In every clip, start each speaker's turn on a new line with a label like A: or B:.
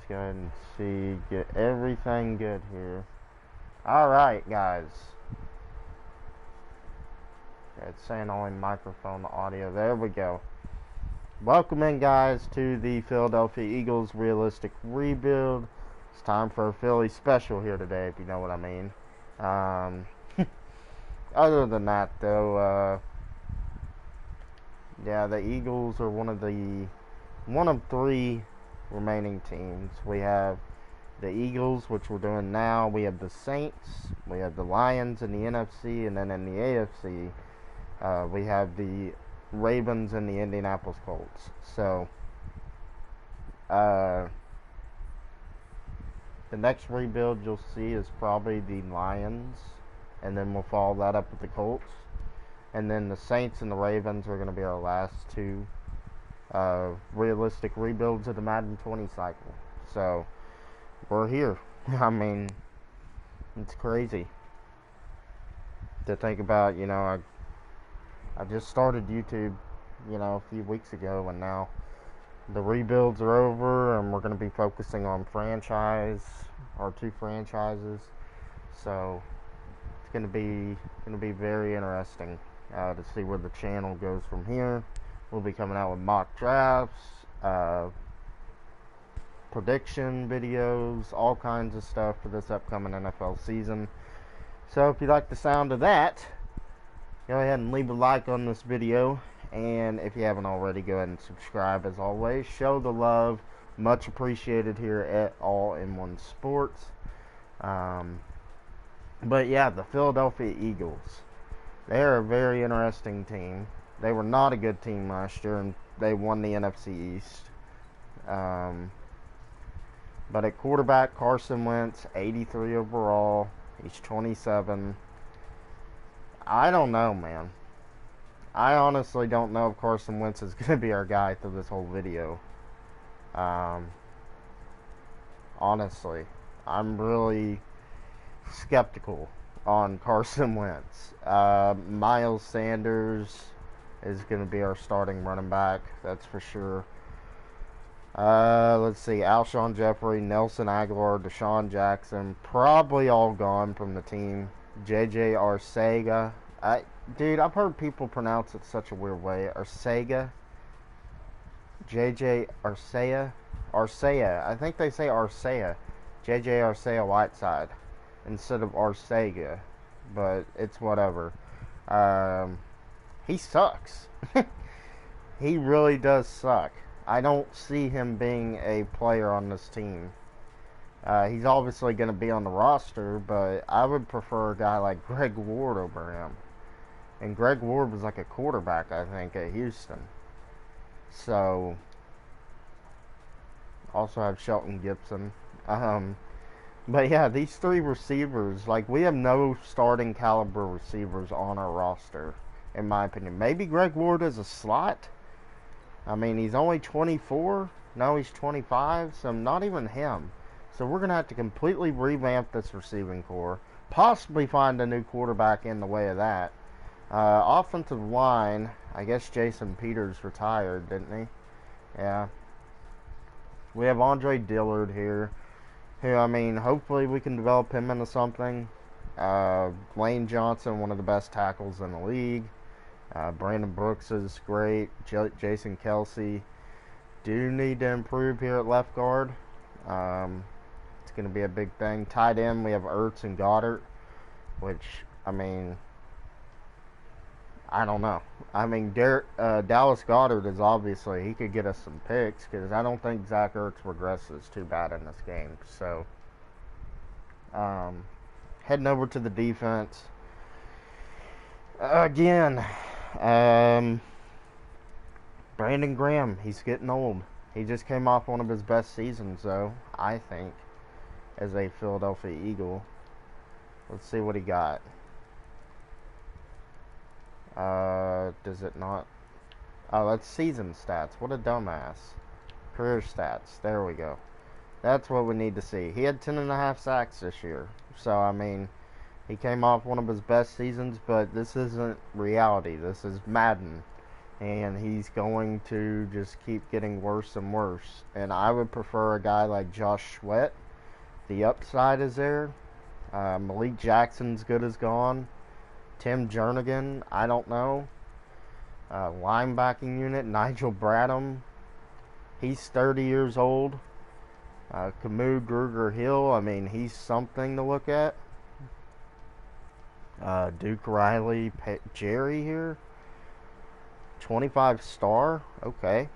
A: Let's go ahead and see, get everything good here. Alright, guys. It's saying only microphone audio. There we go. Welcome in, guys, to the Philadelphia Eagles Realistic Rebuild. It's time for a Philly special here today, if you know what I mean. Other than that, though, yeah, the Eagles are one of three remaining teams. We have the Eagles, which we're doing now. We have the Saints. We have the Lions in the NFC, and then in the AFC, we have the Ravens and the Indianapolis Colts. So, the next rebuild you'll see is probably the Lions, and then we'll follow that up with the Colts. And then the Saints and the Ravens are going to be our last two realistic rebuilds of the Madden 20 cycle. So, we're here. I mean, it's crazy to think about. I just started YouTube, a few weeks ago, and now the rebuilds are over, and we're going to be focusing on our two franchises. So it's going to be very interesting to see where the channel goes from here. We'll be coming out with mock drafts, prediction videos, all kinds of stuff for this upcoming NFL season. So if you like the sound of that, go ahead and leave a like on this video, and if you haven't already, go ahead and subscribe. As always, show the love, much appreciated here at All in One Sports. But yeah, the Philadelphia Eagles, they are a very interesting team. They were not a good team last year, and they won the NFC East. But at quarterback, Carson Wentz, 83 overall. He's 27. I don't know, man. I honestly don't know if Carson Wentz is going to be our guy through this whole video. Honestly, I'm really skeptical on Carson Wentz. Miles Sanders is going to be our starting running back, that's for sure. Let's see, Alshon Jeffrey, Nelson Aguilar, Deshaun Jackson, probably all gone from the team. JJ Arcega. Dude, I've heard people pronounce it such a weird way. Arcega. JJ Arcea. Arcea. I think they say Arcea. JJ Arcea Whiteside instead of Arcega. But it's whatever. He sucks. He really does suck. I don't see him being a player on this team. He's obviously going to be on the roster, but I would prefer a guy like Greg Ward over him. And Greg Ward was like a quarterback, I think, at Houston. So, also have Shelton Gibson. But yeah, these three receivers, like, we have no starting caliber receivers on our roster, in my opinion. Maybe Greg Ward is a slot. I mean, he's only 24. No, he's 25, so not even him. So we're going to have to completely revamp this receiving core. Possibly find a new quarterback in the way of that. Offensive line, I guess Jason Peters retired, didn't he? Yeah. We have Andre Dillard here, who, I mean, hopefully we can develop him into something. Lane Johnson, one of the best tackles in the league. Brandon Brooks is great. Jason Kelsey do need to improve here at left guard. It's going to be a big thing. Tight end, we have Ertz and Goddard, which, I mean, I don't know. I mean, Dallas Goedert is obviously, he could get us some picks, because I don't think Zach Ertz regresses too bad in this game. So, heading over to the defense. Again, Brandon Graham, he's getting old. He just came off one of his best seasons, though, I think, as a Philadelphia Eagle. Let's see what he got. Does it not? Oh, that's season stats. What a dumbass. Career stats. There we go. That's what we need to see. He had 10.5 sacks this year. So, I mean, he came off one of his best seasons, but this isn't reality. This is Madden. and he's going to just keep getting worse and worse. And I would prefer a guy like Josh Sweat. The upside is there. Malik Jackson's good as gone. Tim Jernigan, I don't know. Linebacking unit, Nigel Bradham. He's 30 years old. Camus Grugier-Hill, I mean, he's something to look at. Duke Riley, Jerry here. 25 star, okay.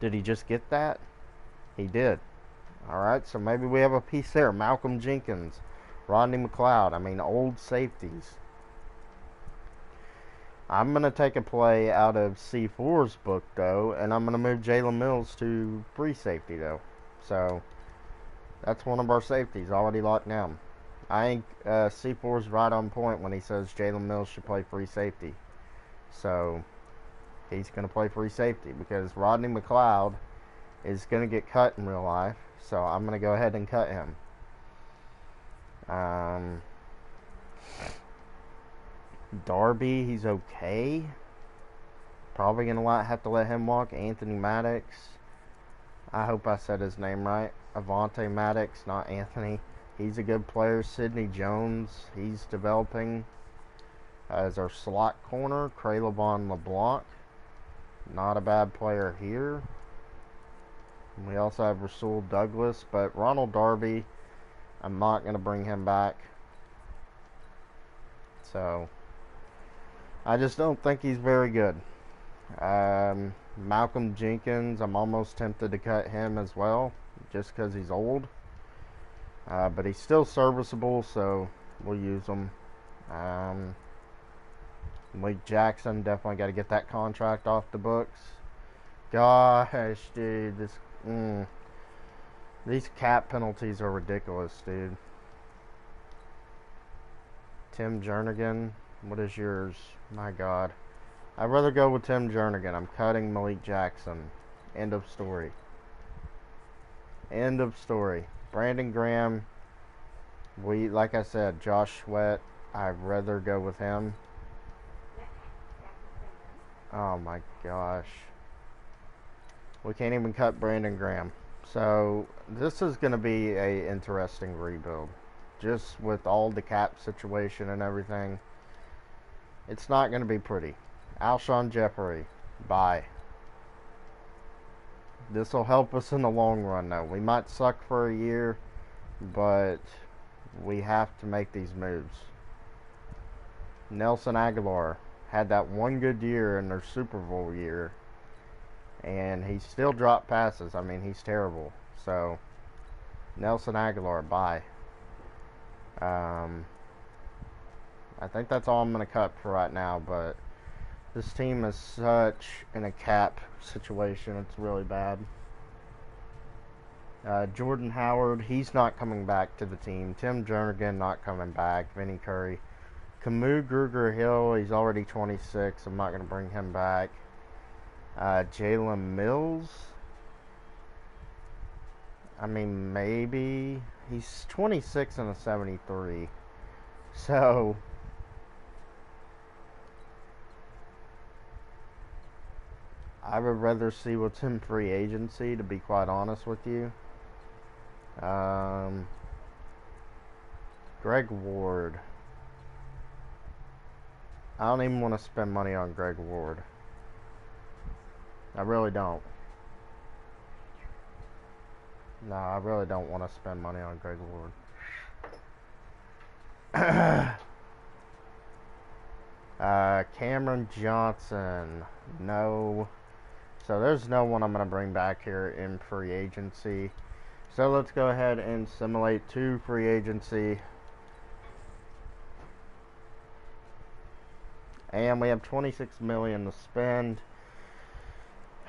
A: Did he just get that? He did. Alright, so maybe we have a piece there. Malcolm Jenkins, Rodney McLeod. I mean, old safeties. I'm going to take a play out of C4's book, though, and I'm going to move Jalen Mills to free safety, though. So, that's one of our safeties already locked down. I think C4's right on point when he says Jalen Mills should play free safety. So, he's going to play free safety because Rodney McLeod is going to get cut in real life. So, I'm going to go ahead and cut him. Darby, he's okay. Probably going to have to let him walk. Anthony Maddox. I hope I said his name right. Avonte Maddox, not Anthony. He's a good player. Sidney Jones, he's developing as our slot corner. Crelevon LeBlanc, not a bad player here. We also have Rasul Douglas, but Ronald Darby, I'm not going to bring him back. So, I just don't think he's very good. Malcolm Jenkins, I'm almost tempted to cut him as well, just because he's old. But he's still serviceable, so we'll use him. Malik Jackson, definitely got to get that contract off the books. Gosh, dude, these cap penalties are ridiculous, dude. Tim Jernigan, what is yours? My God. I'd rather go with Tim Jernigan. I'm cutting Malik Jackson. End of story. End of story. Brandon Graham, like I said, Josh Sweat, I'd rather go with him. Oh my gosh. We can't even cut Brandon Graham. So, this is going to be a interesting rebuild. Just with all the cap situation and everything. It's not going to be pretty. Alshon Jeffrey, bye. This will help us in the long run, though. We might suck for a year, but we have to make these moves. Nelson Aguilar had that one good year in their Super Bowl year, and he still dropped passes. I mean, he's terrible. So, Nelson Aguilar, bye. I think that's all I'm going to cut for right now, but this team is such in a cap situation. It's really bad. Jordan Howard, he's not coming back to the team. Tim Jernigan, not coming back. Vinny Curry. Camus Grugier-Hill, he's already 26. I'm not going to bring him back. Jalen Mills. I mean, maybe. He's 26 and a 73. So, I would rather see what's in free agency, to be quite honest with you. Greg Ward. I don't even want to spend money on Greg Ward. I really don't. No, I really don't want to spend money on Greg Ward. Cameron Johnson. No. So there's no one I'm going to bring back here in free agency. So let's go ahead and simulate to free agency. And we have $26 million to spend.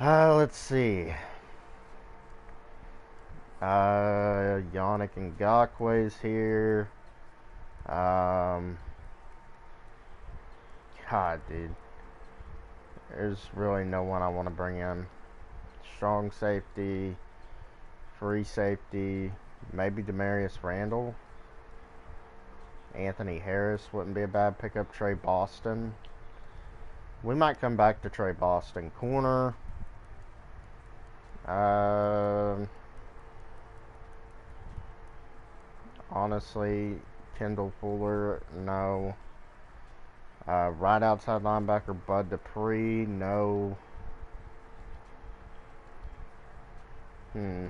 A: Let's see. Yannick Ngakwe's here. God, dude. There's really no one I want to bring in. Strong safety. Free safety. Maybe Demarius Randall. Anthony Harris wouldn't be a bad pickup. Trey Boston. We might come back to Trey Boston. Corner. Honestly, Kendall Fuller, no. Right outside linebacker, Bud Dupree, no. Yeah,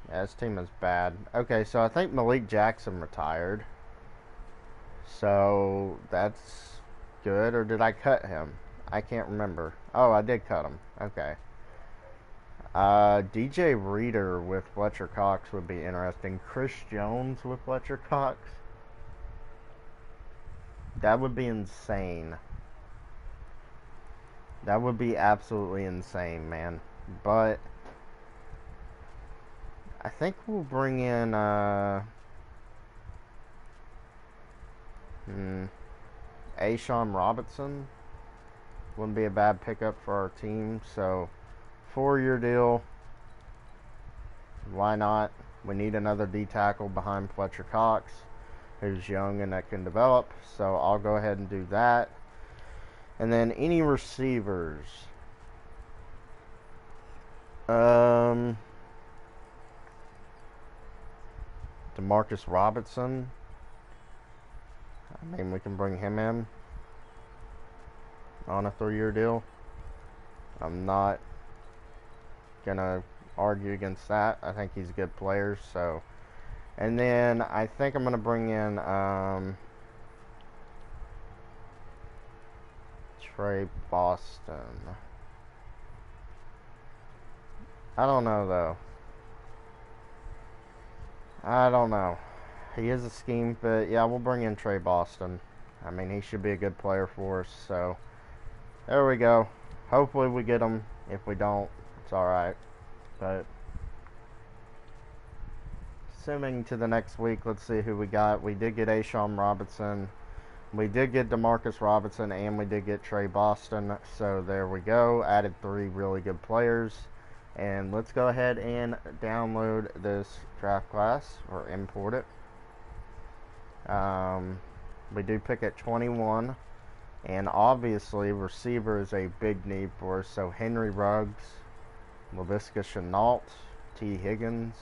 A: this team is bad. Okay, so I think Malik Jackson retired. So that's good, or did I cut him? I can't remember. Oh, I did cut him. Okay. DJ Reader with Fletcher Cox would be interesting. Chris Jones with Fletcher Cox. That would be insane. That would be absolutely insane, man. But I think we'll bring in Ashawn Robinson. Wouldn't be a bad pickup for our team. So 4-year deal. Why not? We need another D tackle behind Fletcher Cox, who's young and that can develop. So I'll go ahead and do that. And then any receivers. DeMarcus Robinson. I mean, we can bring him in on a 3-year deal. I'm not gonna argue against that. I think he's a good player. So, and then I think I'm gonna bring in Trey Boston. I don't know though. I don't know. He is a scheme fit. Yeah, we'll bring in Trey Boston. I mean, he should be a good player for us. So, there we go. Hopefully we get him. If we don't, it's alright. But, assuming to the next week, let's see who we got. We did get Ashawn Robinson. We did get DeMarcus Robinson. And we did get Trey Boston. So, there we go. Added 3 really good players. And let's go ahead and download this draft class or import it. We do pick at 21, and obviously receiver is a big need for us. So Henry Ruggs, Laviska Shenault, T. Higgins,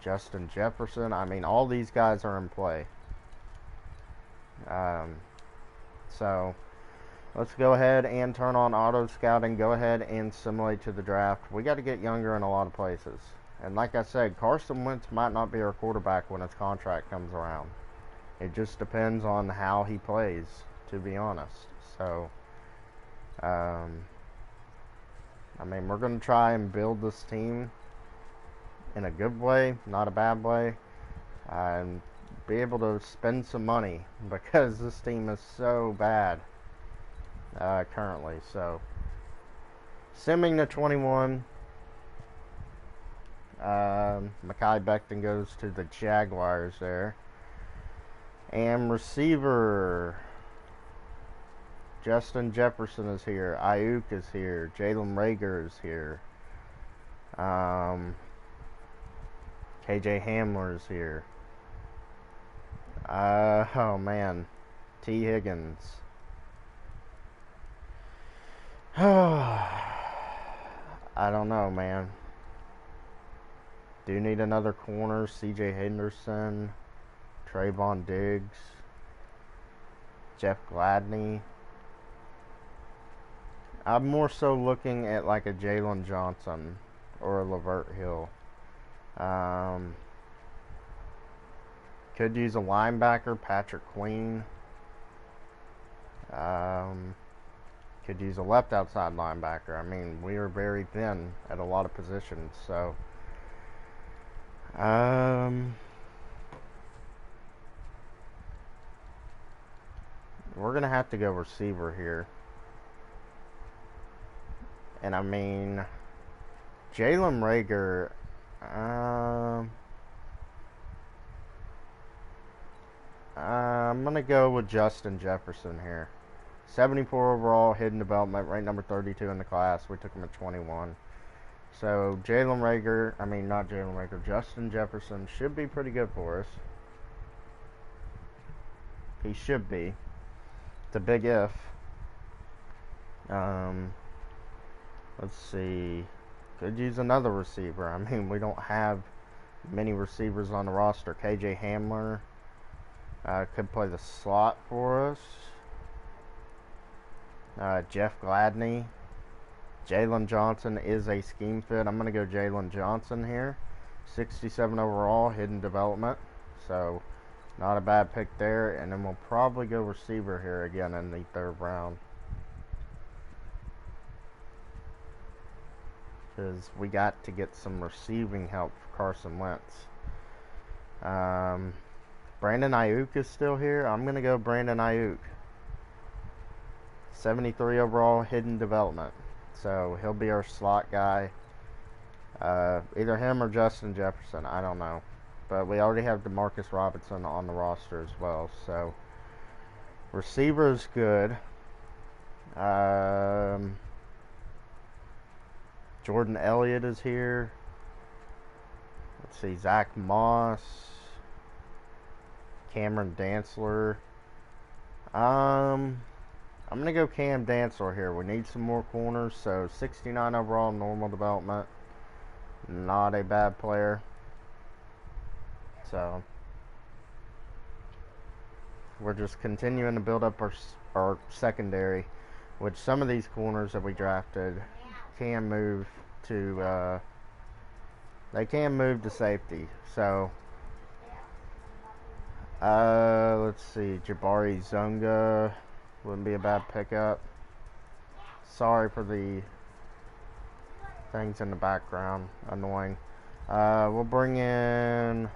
A: Justin Jefferson. I mean, all these guys are in play. So let's go ahead and turn on auto scouting. Go ahead and simulate to the draft. We got to get younger in a lot of places. And like I said, Carson Wentz might not be our quarterback when his contract comes around. It just depends on how he plays, to be honest. So, I mean, we're going to try and build this team in a good way, not a bad way, and be able to spend some money because this team is so bad currently. So, simming to 21. Mekhi Becton goes to the Jaguars there. And receiver, Justin Jefferson is here. Ayuk is here. Jalen Reagor is here. KJ Hamler is here. Oh man, T. Higgins. I don't know, man. Do need another corner. C.J. Henderson. Trayvon Diggs, Jeff Gladney. I'm more so looking at like a Jalen Johnson or a Lavert Hill. Could use a linebacker, Patrick Queen. Could use a left outside linebacker. I mean, we are very thin at a lot of positions, so we're going to have to go receiver here. And I mean, Jalen Reagor, I'm going to go with Justin Jefferson here. 74 overall, hidden development, ranked number 32 in the class. We took him at 21. So, Jalen Reagor, I mean, not Jalen Reagor, Justin Jefferson should be pretty good for us. He should be. It's a big if. Um, let's see. Could use another receiver. I mean, we don't have many receivers on the roster. KJ Hamler could play the slot for us. Jeff Gladney. Jalen Johnson is a scheme fit. I'm going to go Jalen Johnson here. 67 overall, hidden development. So, not a bad pick there. And then we'll probably go receiver here again in the 3rd round. Because we got to get some receiving help for Carson Wentz. Brandon Ayuk is still here. I'm going to go Brandon Ayuk. 73 overall, hidden development. So he'll be our slot guy. Either him or Justin Jefferson. I don't know. But we already have Demarcus Robinson on the roster as well. So receiver is good. Jordan Elliott is here. Let's see. Zach Moss. Cameron Dantzler. I'm going to go Cam Dantzler here. We need some more corners. So 69 overall, normal development. Not a bad player. So we're just continuing to build up our secondary, which some of these corners that we drafted can move to safety. So let's see. Jabari Zunga wouldn't be a bad pickup. Sorry for the things in the background. Annoying. We'll bring in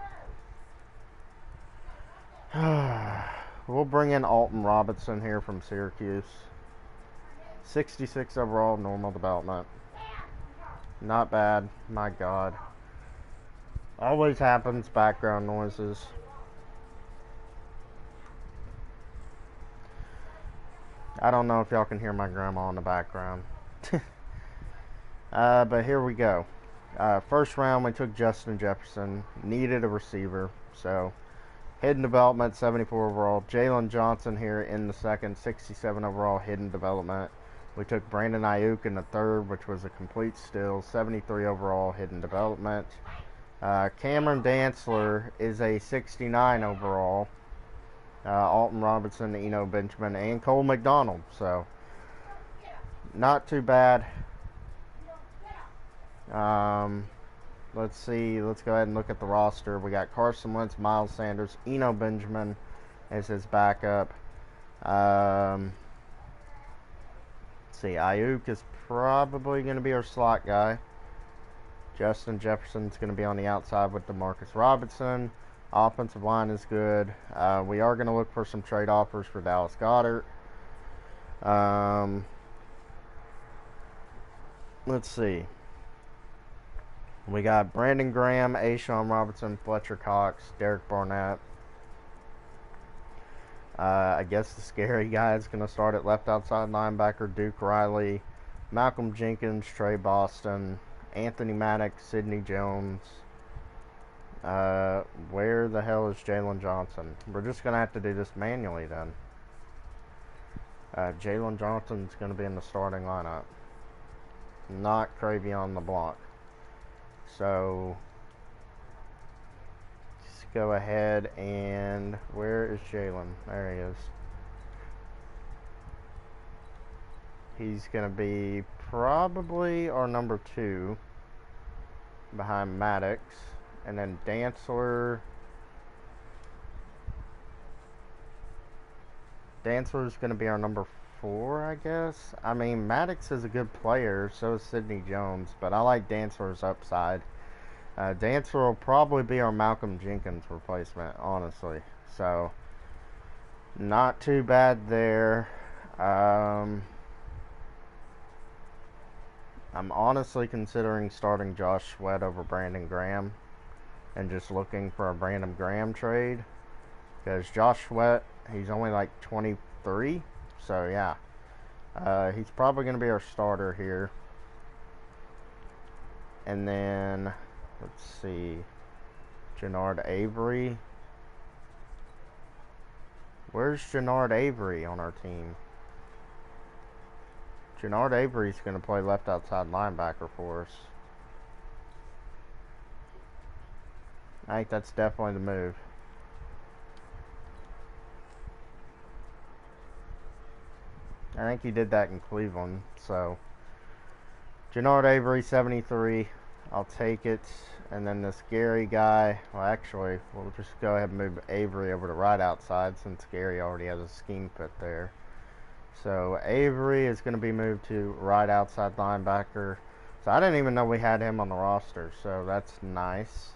A: Alton Robinson here from Syracuse. 66 overall, normal development. Not bad. My God. Always happens, background noises. I don't know if y'all can hear my grandma in the background. But here we go. First round, we took Justin Jefferson. Needed a receiver. So, hidden development, 74 overall. Jalen Johnson here in the 2nd, 67 overall, hidden development. We took Brandon Ayuk in the 3rd, which was a complete steal, 73 overall, hidden development. Cameron Dantzler is a 69 overall. Alton Robinson, Eno Benjamin, and Cole McDonald. So, not too bad. Let's see. Let's go ahead and look at the roster. We got Carson Wentz, Miles Sanders, Eno Benjamin as his backup. Let's see. Ayuk is probably going to be our slot guy. Justin Jefferson's going to be on the outside with Demarcus Robinson. Offensive line is good. We are going to look for some trade offers for Dallas Goedert. Let's see. We got Brandon Graham, A'Shawn Robinson, Fletcher Cox, Derek Barnett. I guess the scary guy is going to start at left outside linebacker, Duke Riley, Malcolm Jenkins, Trey Boston, Anthony Maddox, Sidney Jones. Where the hell is Jalen Johnson? We're just going to have to do this manually then. Jalen Johnson's going to be in the starting lineup. Not Cravion LeBlanc. So, let's go ahead and... Where is Jalen? There he is. He's going to be probably our number 2 behind Maddox. And then Dantzler's going to be our number 4, I guess. I mean, Maddox is a good player, so is Sidney Jones, but I like Dantzler's upside. Dantzler will probably be our Malcolm Jenkins replacement, honestly. So, not too bad there. I'm honestly considering starting Josh Sweat over Brandon Graham and just looking for a Brandon Graham trade. Because Josh Sweat, he's only like 23. So, yeah. He's probably going to be our starter here. And then, let's see. Jannard Avery. Where's Jannard Avery on our team? Jannard Avery's going to play left outside linebacker for us. I think that's definitely the move. I think he did that in Cleveland. So, Jannard Avery, 73. I'll take it. And then this Gary guy, well, actually, we'll just go ahead and move Avery over to right outside since Gary already has a scheme fit there. So, Avery is going to be moved to right outside linebacker. So, I didn't even know we had him on the roster. So, that's nice.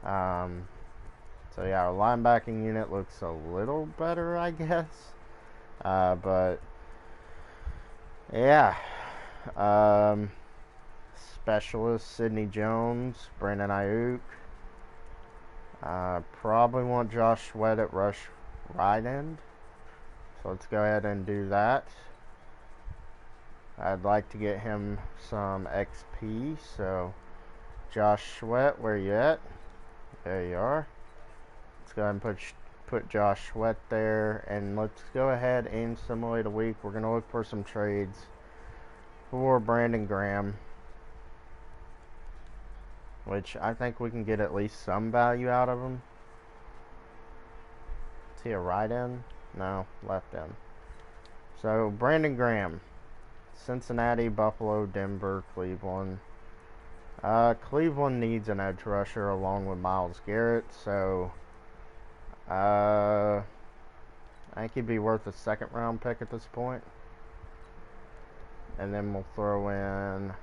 A: So, yeah, our linebacking unit looks a little better, I guess. But, yeah. Specialist, Sidney Jones, Brandon Ayuk. Probably want Josh Sweat at rush right end. So let's go ahead and do that. I'd like to get him some XP. So Josh Sweat, where you at? There you are. Let's go ahead and put Josh Sweat there. And let's go ahead and simulate a week. We're going to look for some trades for Brandon Graham, which I think we can get at least some value out of him. Is he a right end? No, left end. So, Brandon Graham. Cincinnati, Buffalo, Denver, Cleveland. Cleveland needs an edge rusher along with Myles Garrett, so I think he'd be worth a second round pick at this point. And then we'll throw in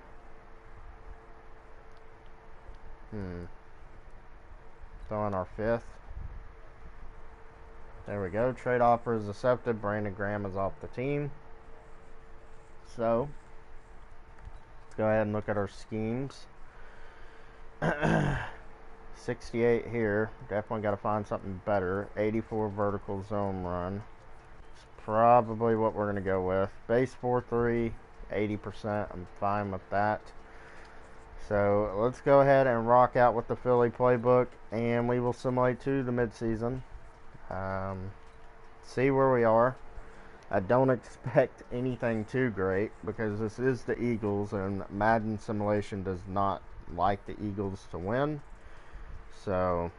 A: throw in our fifth. There we go. Trade offer is accepted. Brandon Graham is off the team. So, let's go ahead and look at our schemes. 68 here. Definitely got to find something better. 84 vertical zone run. It's probably what we're going to go with. Base 4-3, 80%. I'm fine with that. So let's go ahead and rock out with the Philly playbook, and we will simulate to the midseason. See where we are. I don't expect anything too great because this is the Eagles, and Madden simulation does not like the Eagles to win. So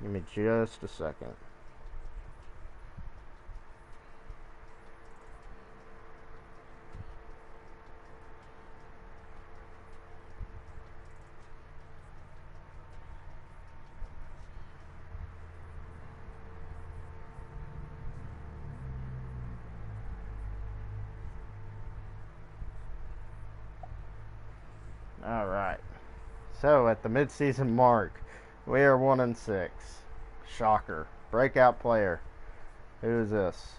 A: give me just a second. Alright. So at the midseason mark, we are 1-6. Shocker. Breakout player. Who is this?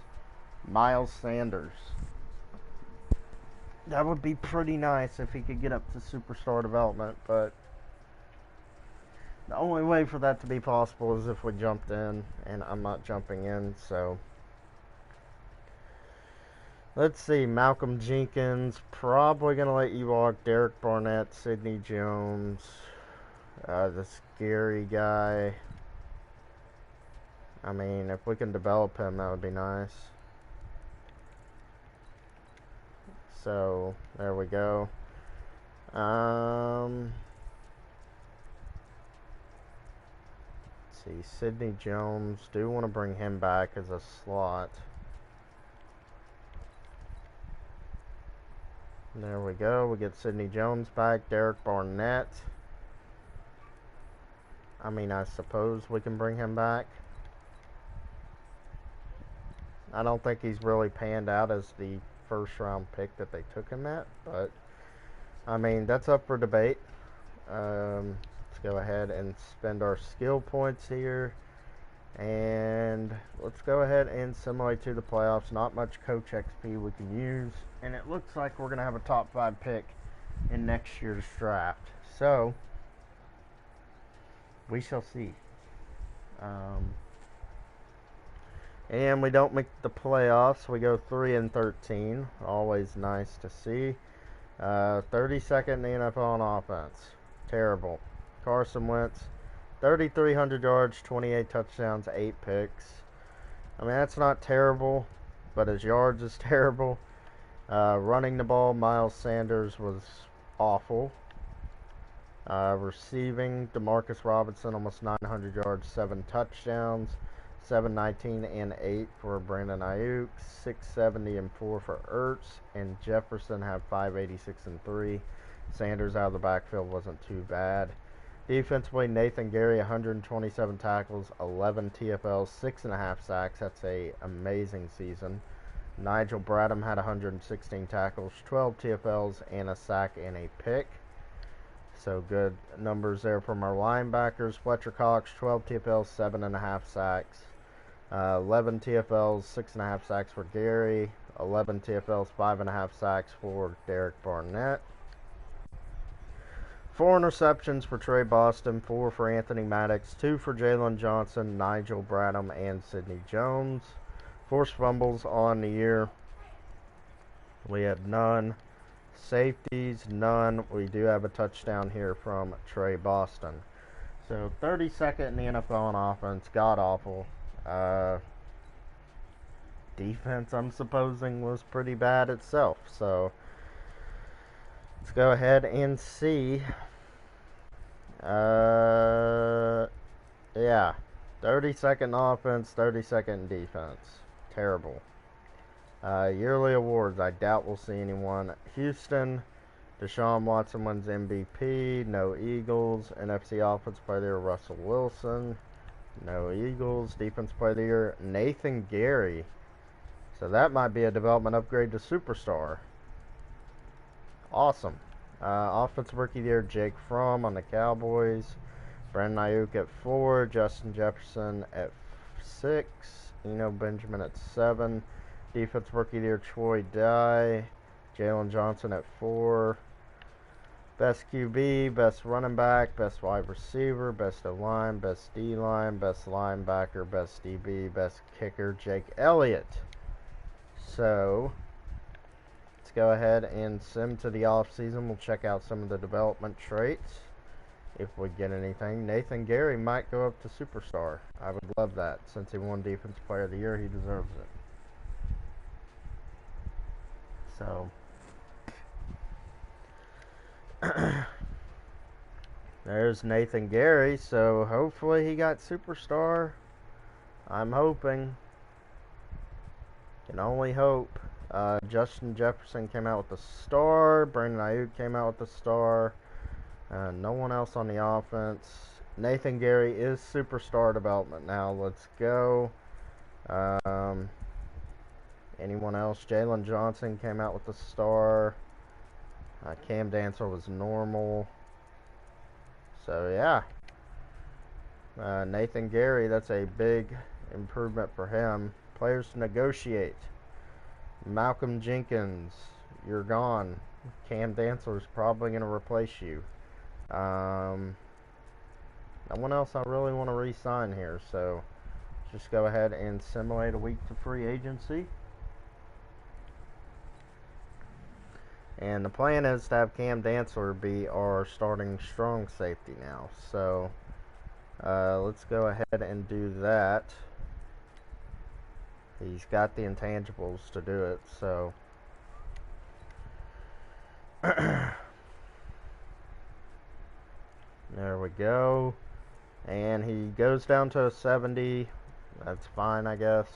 A: Miles Sanders. That would be pretty nice if he could get up to superstar development, but the only way for that to be possible is if we jumped in, and I'm not jumping in, so let's see. Malcolm Jenkins, probably going to let you walk. Derek Barnett, Sidney Jones, the scary guy. I mean, if we can develop him, that would be nice. So, there we go. Let's see. Sidney Jones, do want to bring him back as a slot. There we go. We get Sidney Jones back. Derek Barnett. I mean, I suppose we can bring him back. I don't think he's really panned out as the first round pick that they took him at, but I mean, that's up for debate. Let's go ahead and spend our skill points here, and let's go ahead and simulate to the playoffs. Not much coach XP we can use, and it looks like we're going to have a top 5 pick in next year's draft, so we shall see. And we don't make the playoffs. We go 3-13. Always nice to see. 32nd in the NFL on offense. Terrible. Carson Wentz, 3,300 yards, 28 touchdowns, 8 picks. I mean, that's not terrible, but his yards is terrible. Running the ball, Miles Sanders was awful. Receiving, Demarcus Robinson, almost 900 yards, 7 touchdowns, 719 and 8 for Brandon Ayuk, 670 and 4 for Ertz, and Jefferson had 586 and 3. Sanders out of the backfield wasn't too bad. Defensively, Nathan Gary, 127 tackles, 11 TFLs, 6.5 sacks. That's a amazing season. Nigel Bradham had 116 tackles, 12 TFLs, and a sack and a pick. So good numbers there from our linebackers. Fletcher Cox, 12 TFLs, 7.5 sacks. 11 TFLs, 6.5 sacks for Gary. 11 TFLs, 5.5 sacks for Derek Barnett. 4 interceptions for Trey Boston, 4 for Anthony Maddox, 2 for Jalen Johnson, Nigel Bradham, and Sidney Jones. Forced fumbles on the year, we had none. Safeties, none. We do have a touchdown here from Trey Boston. So 32nd in the NFL on offense, god awful. Defense, I'm supposing, was pretty bad itself. So let's go ahead and see. Yeah, 32nd offense, 32nd defense. Terrible. Yearly awards, I doubt we'll see anyone. Houston, Deshaun Watson wins MVP. No Eagles. NFC Offense Player of the Year, Russell Wilson. No Eagles. Defense Player of the Year, Nathan Gary. So that might be a development upgrade to Superstar. Awesome. Offensive Rookie of the Year, Jake Fromm on the Cowboys. Brandon Ayuk at 4. Justin Jefferson at 6. Eno Benjamin at 7. Defensive Rookie of the Year, Troy Dye. Jalen Johnson at 4. Best QB, best running back, best wide receiver, best O-line, best D-line, best linebacker, best DB, best kicker, Jake Elliott. So let's go ahead and sim to the offseason. We'll check out some of the development traits if we get anything. Nathan Gary might go up to Superstar. I would love that. Since he won Defensive Player of the Year, he deserves it. So there's Nathan Gary. So hopefully he got Superstar. I'm hoping. Can only hope. Justin Jefferson came out with the star. Brandon Ayuk came out with the star. No one else on the offense. Nathan Gary is Superstar development now. Let's go. Anyone else? Jalen Johnson came out with the star. Cam Dancer was normal. So yeah. Nathan Gary, that's a big improvement for him. Players to negotiate. Malcolm Jenkins, you're gone. Cam Dancer's probably going to replace you. No one else I really want to re-sign here, so just go ahead and simulate a week to free agency. And the plan is to have Cam Dancer be our starting strong safety now. So let's go ahead and do that. He's got the intangibles to do it, so there we go. And he goes down to a 70. That's fine, I guess.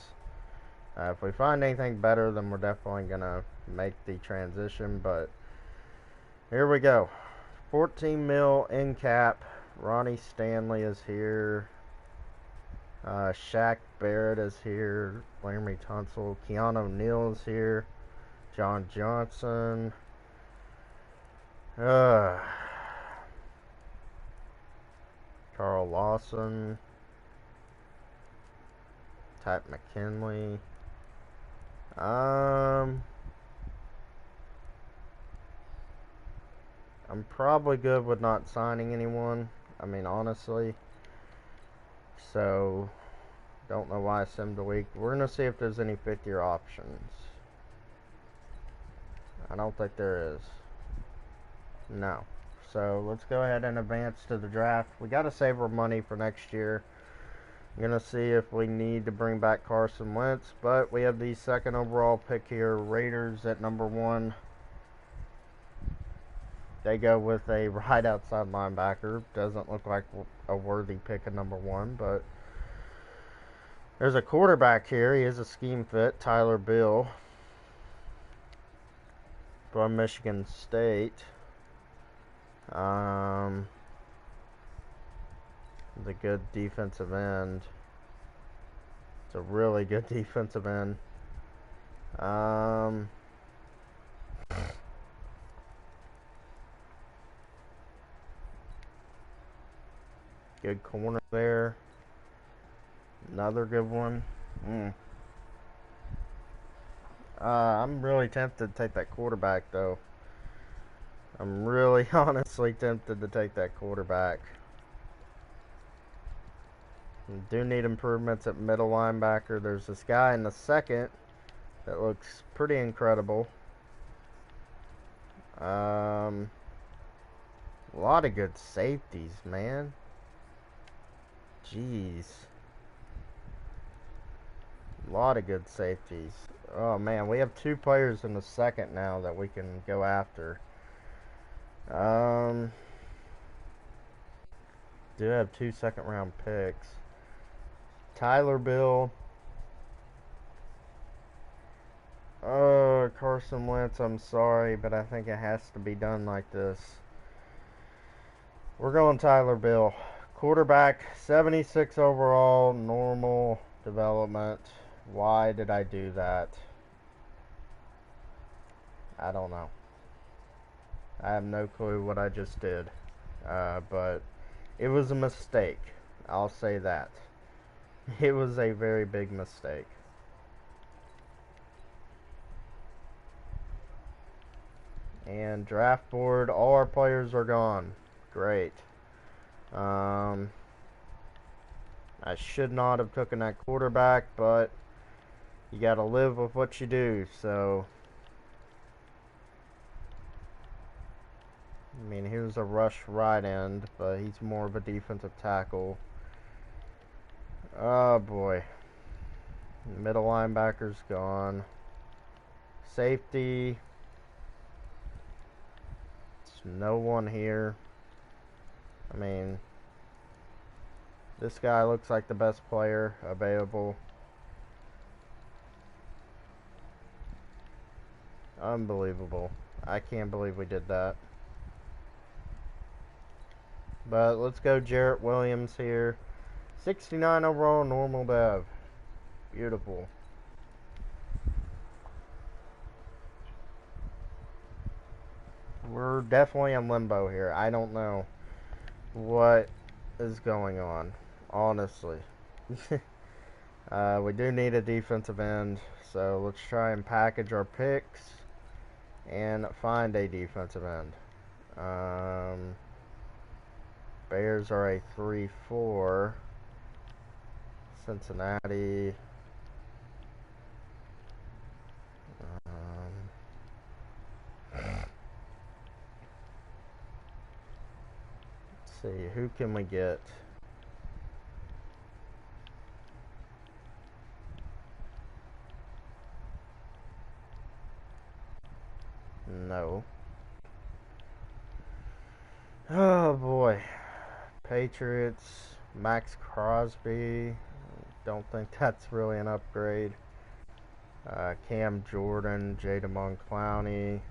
A: If we find anything better, then we're definitely gonna make the transition, but here we go. 14 mil in cap. Ronnie Stanley is here. Shaq Barrett is here. Laramie Tunsil. Keanu Neal is here. John Johnson. Carl Lawson. Pat McKinley. I'm probably good with not signing anyone. I mean, honestly. So, don't know why I simmed a week. We're going to see if there's any 5th-year options. I don't think there is. No. So, let's go ahead and advance to the draft. We got to save our money for next year. I'm gonna see if we need to bring back Carson Wentz, but we have the second overall pick here. Raiders at number 1. They go with a right outside linebacker. Doesn't look like a worthy pick at number 1, but there's a quarterback here. He is a scheme fit. Tyler Bill from Michigan State. The good defensive end. It's a really good defensive end. Good corner there. Another good one. I'm really tempted to take that quarterback, though. I'm really honestly tempted to take that quarterback. We do need improvements at middle linebacker. There's this guy in the second that looks pretty incredible. A lot of good safeties, man. Jeez. A lot of good safeties. Oh man, we have 2 players in the second now that we can go after. Do have 2 second-round picks. Tyler Bill. Carson Wentz, I'm sorry, but I think it has to be done like this. We're going Tyler Bill. Quarterback, 76 overall, normal development. Why did I do that? I don't know. I have no clue what I just did. But it was a mistake. I'll say that. It was a very big mistake. And draft board, all our players are gone. Great. I should not have taken that quarterback, but you got to live with what you do. So, I mean, here's a rush right end, but he's more of a defensive tackle. Oh boy. Middle linebacker's gone. Safety. There's no one here. I mean, this guy looks like the best player available. Unbelievable. I can't believe we did that. But let's go Jarrett Williams here. 69 overall, normal dev. Beautiful. We're definitely in limbo here. I don't know what is going on, honestly. We do need a defensive end, so let's try and package our picks and find a defensive end. Bears are a 3-4. Cincinnati. Let's see, who can we get? No. Oh boy. Patriots, Max Crosby. Don't think that's really an upgrade. Cam Jordan, Jadamon Clowney.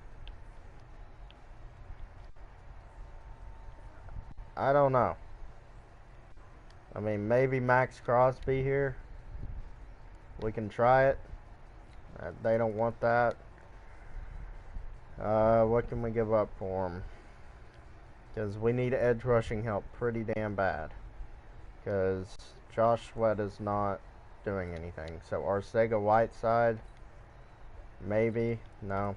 A: I don't know. I mean, maybe Max Crosby here. We can try it. They don't want that. What can we give up for him? Because we need edge rushing help pretty damn bad. Because Josh Sweat is not doing anything. So Arcega Whiteside, maybe, no.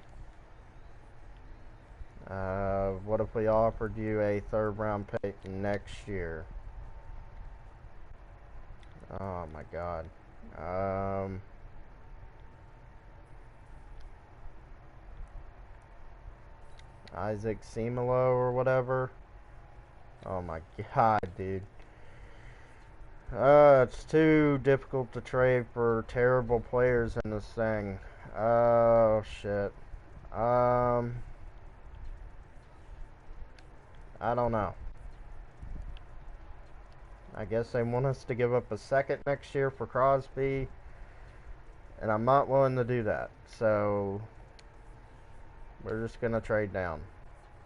A: What if we offered you a 3rd round pick next year? Oh my god. Isaac Simolo, or whatever. Oh my god, dude. It's too difficult to trade for terrible players in this thing. Oh, shit. Um, I don't know. I guess they want us to give up a second next year for Crosby, and I'm not willing to do that. So, we're just going to trade down.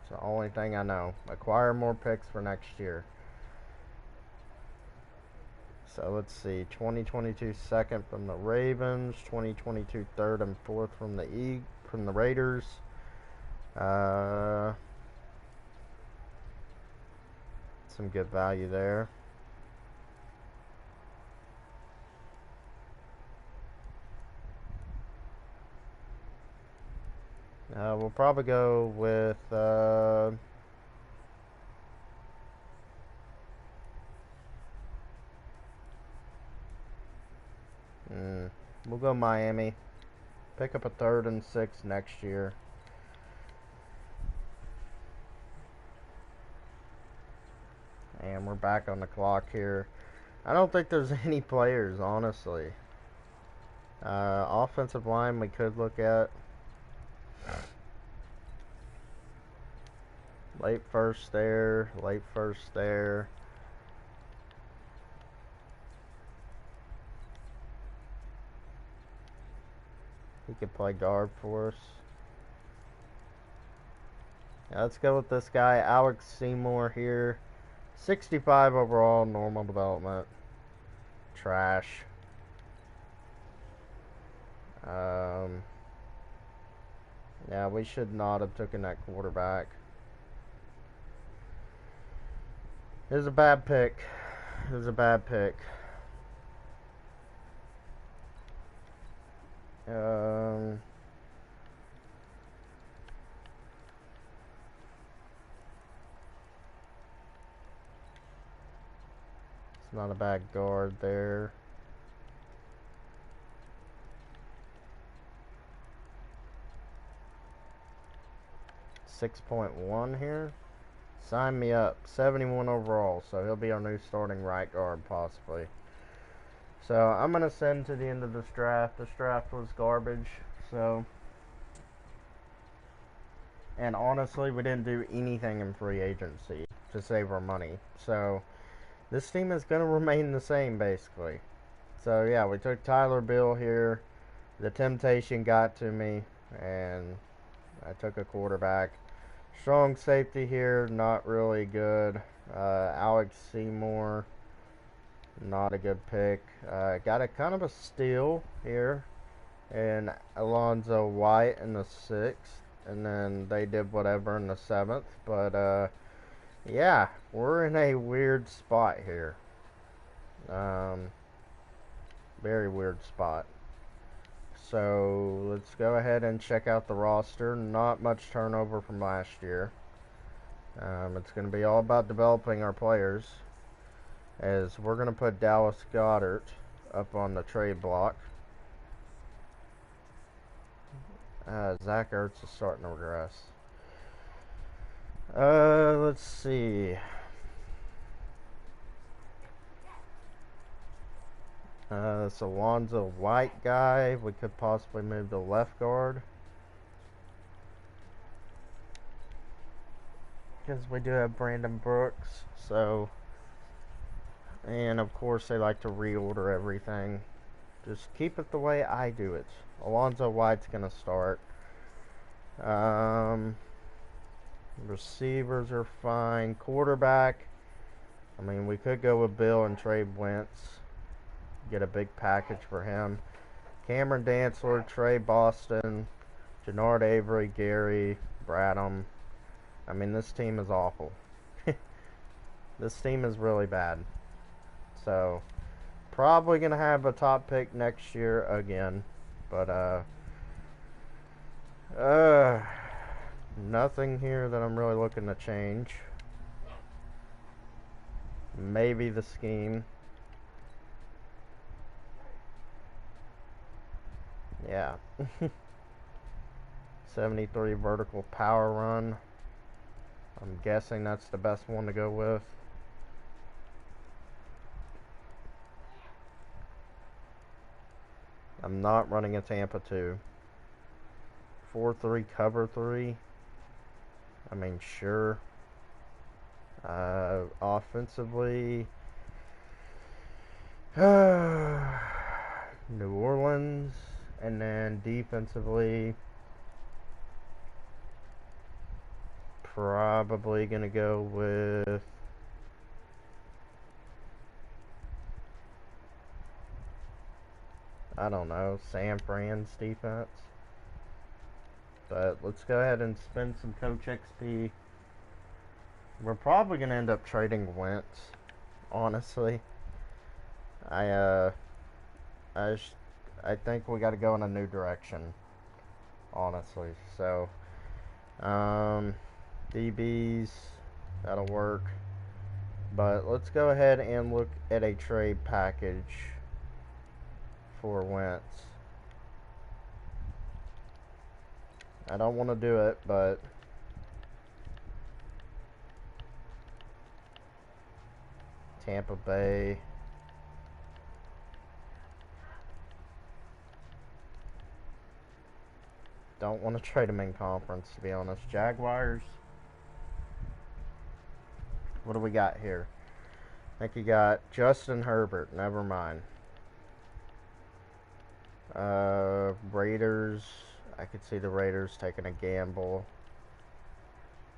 A: It's the only thing I know. Acquire more picks for next year. So let's see, 2022 second from the Ravens, 2022 third and fourth from the Raiders. Some good value there. We'll probably go with we'll go Miami. Pick up a third and sixth next year. And we're back on the clock here. I don't think there's any players, honestly. Offensive line we could look at. Late first there. Late first there. He could play guard for us. Now let's go with this guy, Alex Seymour here. 65 overall, normal development. Trash. Yeah, we should not have taken that quarterback. It was a bad pick. It was a bad pick. It's not a bad guard there. .1 here. Sign me up. 71 overall, so he'll be our new starting right guard possibly. So I'm gonna send to the end of this draft. This draft was garbage. So, and honestly, we didn't do anything in free agency to save our money. So this team is gonna remain the same basically. So yeah, we took Tyler Bill here. The temptation got to me, and I took a quarterback. Strong safety here, not really good. Alex Seymour, not a good pick. Got a kind of a steal here, and Alonzo White in the 6th, and then they did whatever in the 7th. But yeah, we're in a weird spot here. Very weird spot. So let's go ahead and check out the roster. Not much turnover from last year. It's going to be all about developing our players, as we're going to put Dallas Goedert up on the trade block. Zach Ertz is starting to regress. Let's see. This Alonzo White guy, we could possibly move to left guard, because we do have Brandon Brooks. So, and of course they like to reorder everything. Just keep it the way I do it. Alonzo White's gonna start. Receivers are fine. Quarterback, I mean, we could go with Bill and trade Wentz. Get a big package for him. Cameron Dantzler, Trey Boston, Jannard Avery, Gary, Bradham. I mean, this team is awful. This team is really bad. So, probably going to have a top pick next year again. But, nothing here that I'm really looking to change. Maybe the scheme. Yeah. 73 vertical power run. I'm guessing that's the best one to go with. I'm not running a Tampa 2. 4-3 cover 3. I mean, sure. Offensively, New Orleans, and then defensively, probably gonna go with I don't know, San Fran's defense. But let's go ahead and spend some Coach XP. We're probably gonna end up trading Wentz, honestly. I uh I sh- I think we got to go in a new direction, honestly. So, DBs, that'll work. But let's go ahead and look at a trade package for Wentz. I don't want to do it, but Tampa Bay. Don't want to trade him in conference, to be honest. Jaguars. What do we got here? I think you got Justin Herbert. Never mind. Raiders. I could see the Raiders taking a gamble.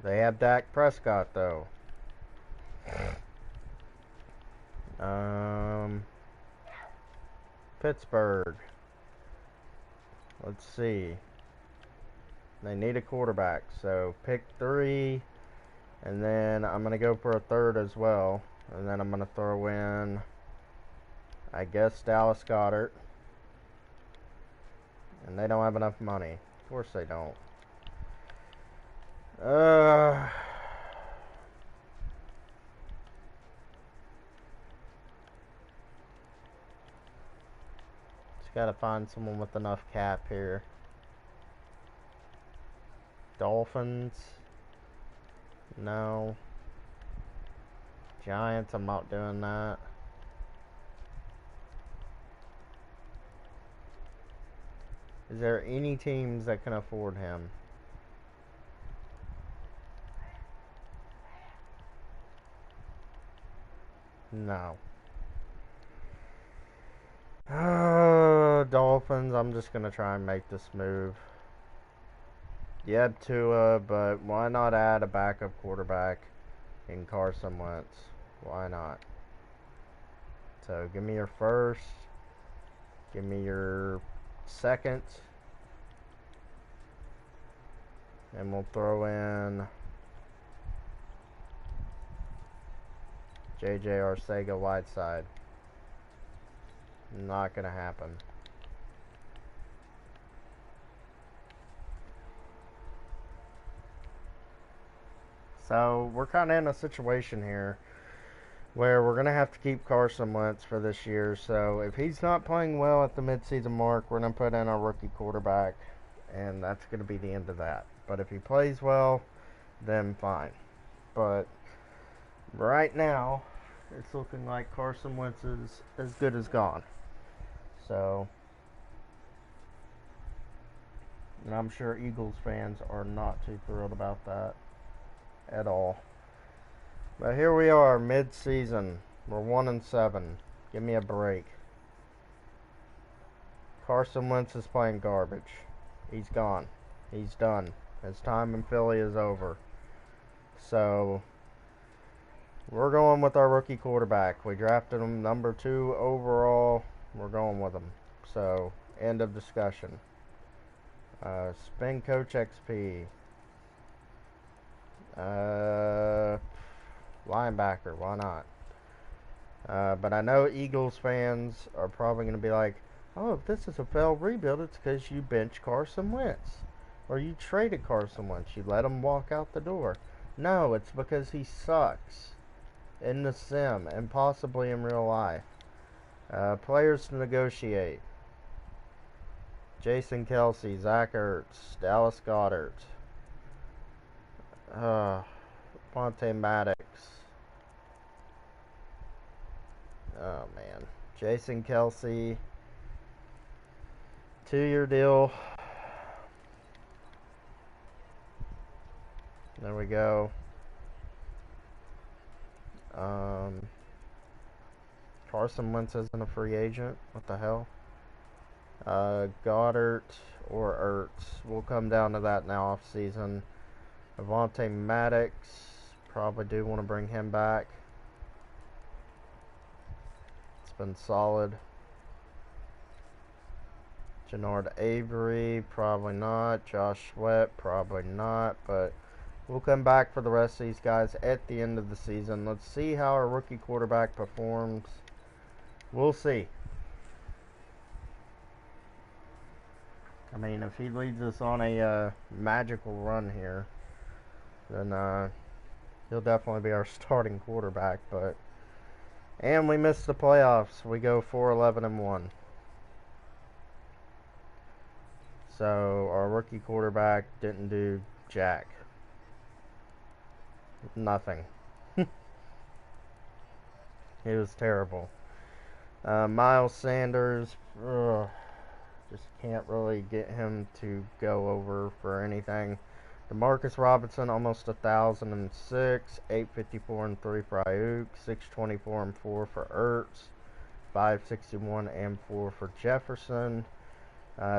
A: They have Dak Prescott, though. Pittsburgh. Let's see. They need a quarterback, so pick 3. And then I'm going to go for a third as well. And then I'm going to throw in, I guess, Dallas Goedert. And they don't have enough money. Of course they don't. Just got to find someone with enough cap here. Dolphins. No. Giants, I'm not doing that. Is there any teams that can afford him? No. Dolphins, I'm just going to try and make this move. You had Tua, but why not add a backup quarterback in Carson Wentz? Why not? So give me your first. Give me your second. And we'll throw in JJ Arcega-Whiteside. Not going to happen. So we're kind of in a situation here where we're going to have to keep Carson Wentz for this year. So if he's not playing well at the midseason mark, we're going to put in a rookie quarterback, and that's going to be the end of that. But if he plays well, then fine. But right now, it's looking like Carson Wentz is as good as gone. So, and I'm sure Eagles fans are not too thrilled about that at all. But here we are, mid-season. We're 1-7. Give me a break. Carson Wentz is playing garbage. He's gone. He's done. His time in Philly is over. So, we're going with our rookie quarterback. We drafted him number 2 overall. We're going with him. So, end of discussion. Spin Coach XP. Linebacker, why not? But I know Eagles fans are probably going to be like, oh, if this is a failed rebuild, it's because you bench Carson Wentz. Or you traded Carson Wentz. You let him walk out the door. No, it's because he sucks in the sim and possibly in real life. Players to negotiate. Jason Kelce, Zach Ertz, Dallas Goedert, Ponte Maddox. Oh man, Jason Kelce, 2-year deal. There we go. Carson Wentz isn't a free agent. What the hell? Goddard or Ertz. We'll come down to that in the off season. Avonte Maddox. Probably do want to bring him back. It's been solid. Jannard Avery, probably not. Josh Sweat, probably not. But we'll come back for the rest of these guys at the end of the season. Let's see how our rookie quarterback performs. We'll see. I mean, if he leads us on a magical run here, then he'll definitely be our starting quarterback. And we missed the playoffs. We go 4-11-1. So our rookie quarterback didn't do jack. Nothing. He was terrible. Miles Sanders, just can't really get him to go over for anything. Demarcus Robinson, almost 1,006, 854 and 3 for Ayuk, 624 and 4 for Ertz, 561 and 4 for Jefferson.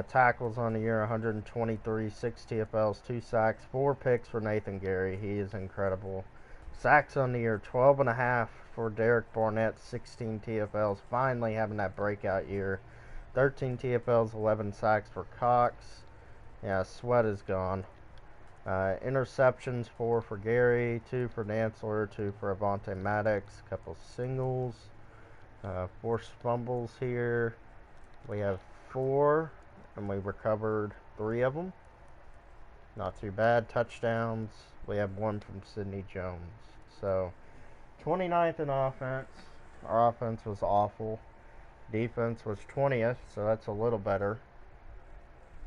A: Tackles on the year, 123, 6 TFLs, 2 sacks, 4 picks for Nathan Gary. He is incredible. Sacks on the year, 12.5 for Derek Barnett, 16 TFLs, finally having that breakout year. 13 TFLs, 11 sacks for Cox. Yeah, Sweat is gone. Interceptions, 4 for Gary, 2 for Dantzler, 2 for Avonte Maddox, a couple singles, forced fumbles here. We have 4, and we recovered 3 of them. Not too bad. Touchdowns, we have 1 from Sidney Jones. So, 29th in offense. Our offense was awful. Defense was 20th, so that's a little better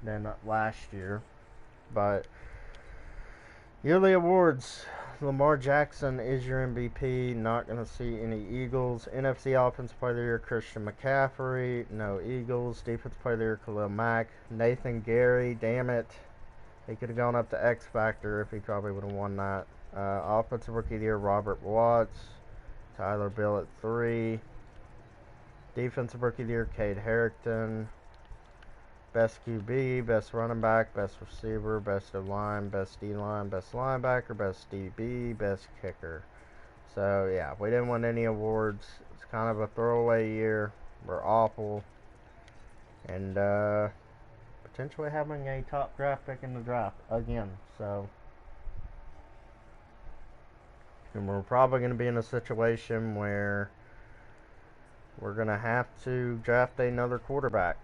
A: than last year. But yearly awards, Lamar Jackson is your MVP. Not going to see any Eagles. NFC Offensive Player of the Year, Christian McCaffrey. No Eagles. Defensive Player of the Year, Khalil Mack. Nathan Gary, damn it. He could have gone up to X Factor if he probably would have won that. Offensive Rookie of the Year, Robert Watts. Tyler Bill at 3. Defensive Rookie of the Year, Cade Harrington. Best QB, best running back, best receiver, best O-line, best D-line, best linebacker, best DB, best kicker. So, yeah, we didn't win any awards. It's kind of a throwaway year. We're awful. And potentially having a top draft pick in the draft again. So, and we're probably going to be in a situation where we're going to have to draft another quarterback.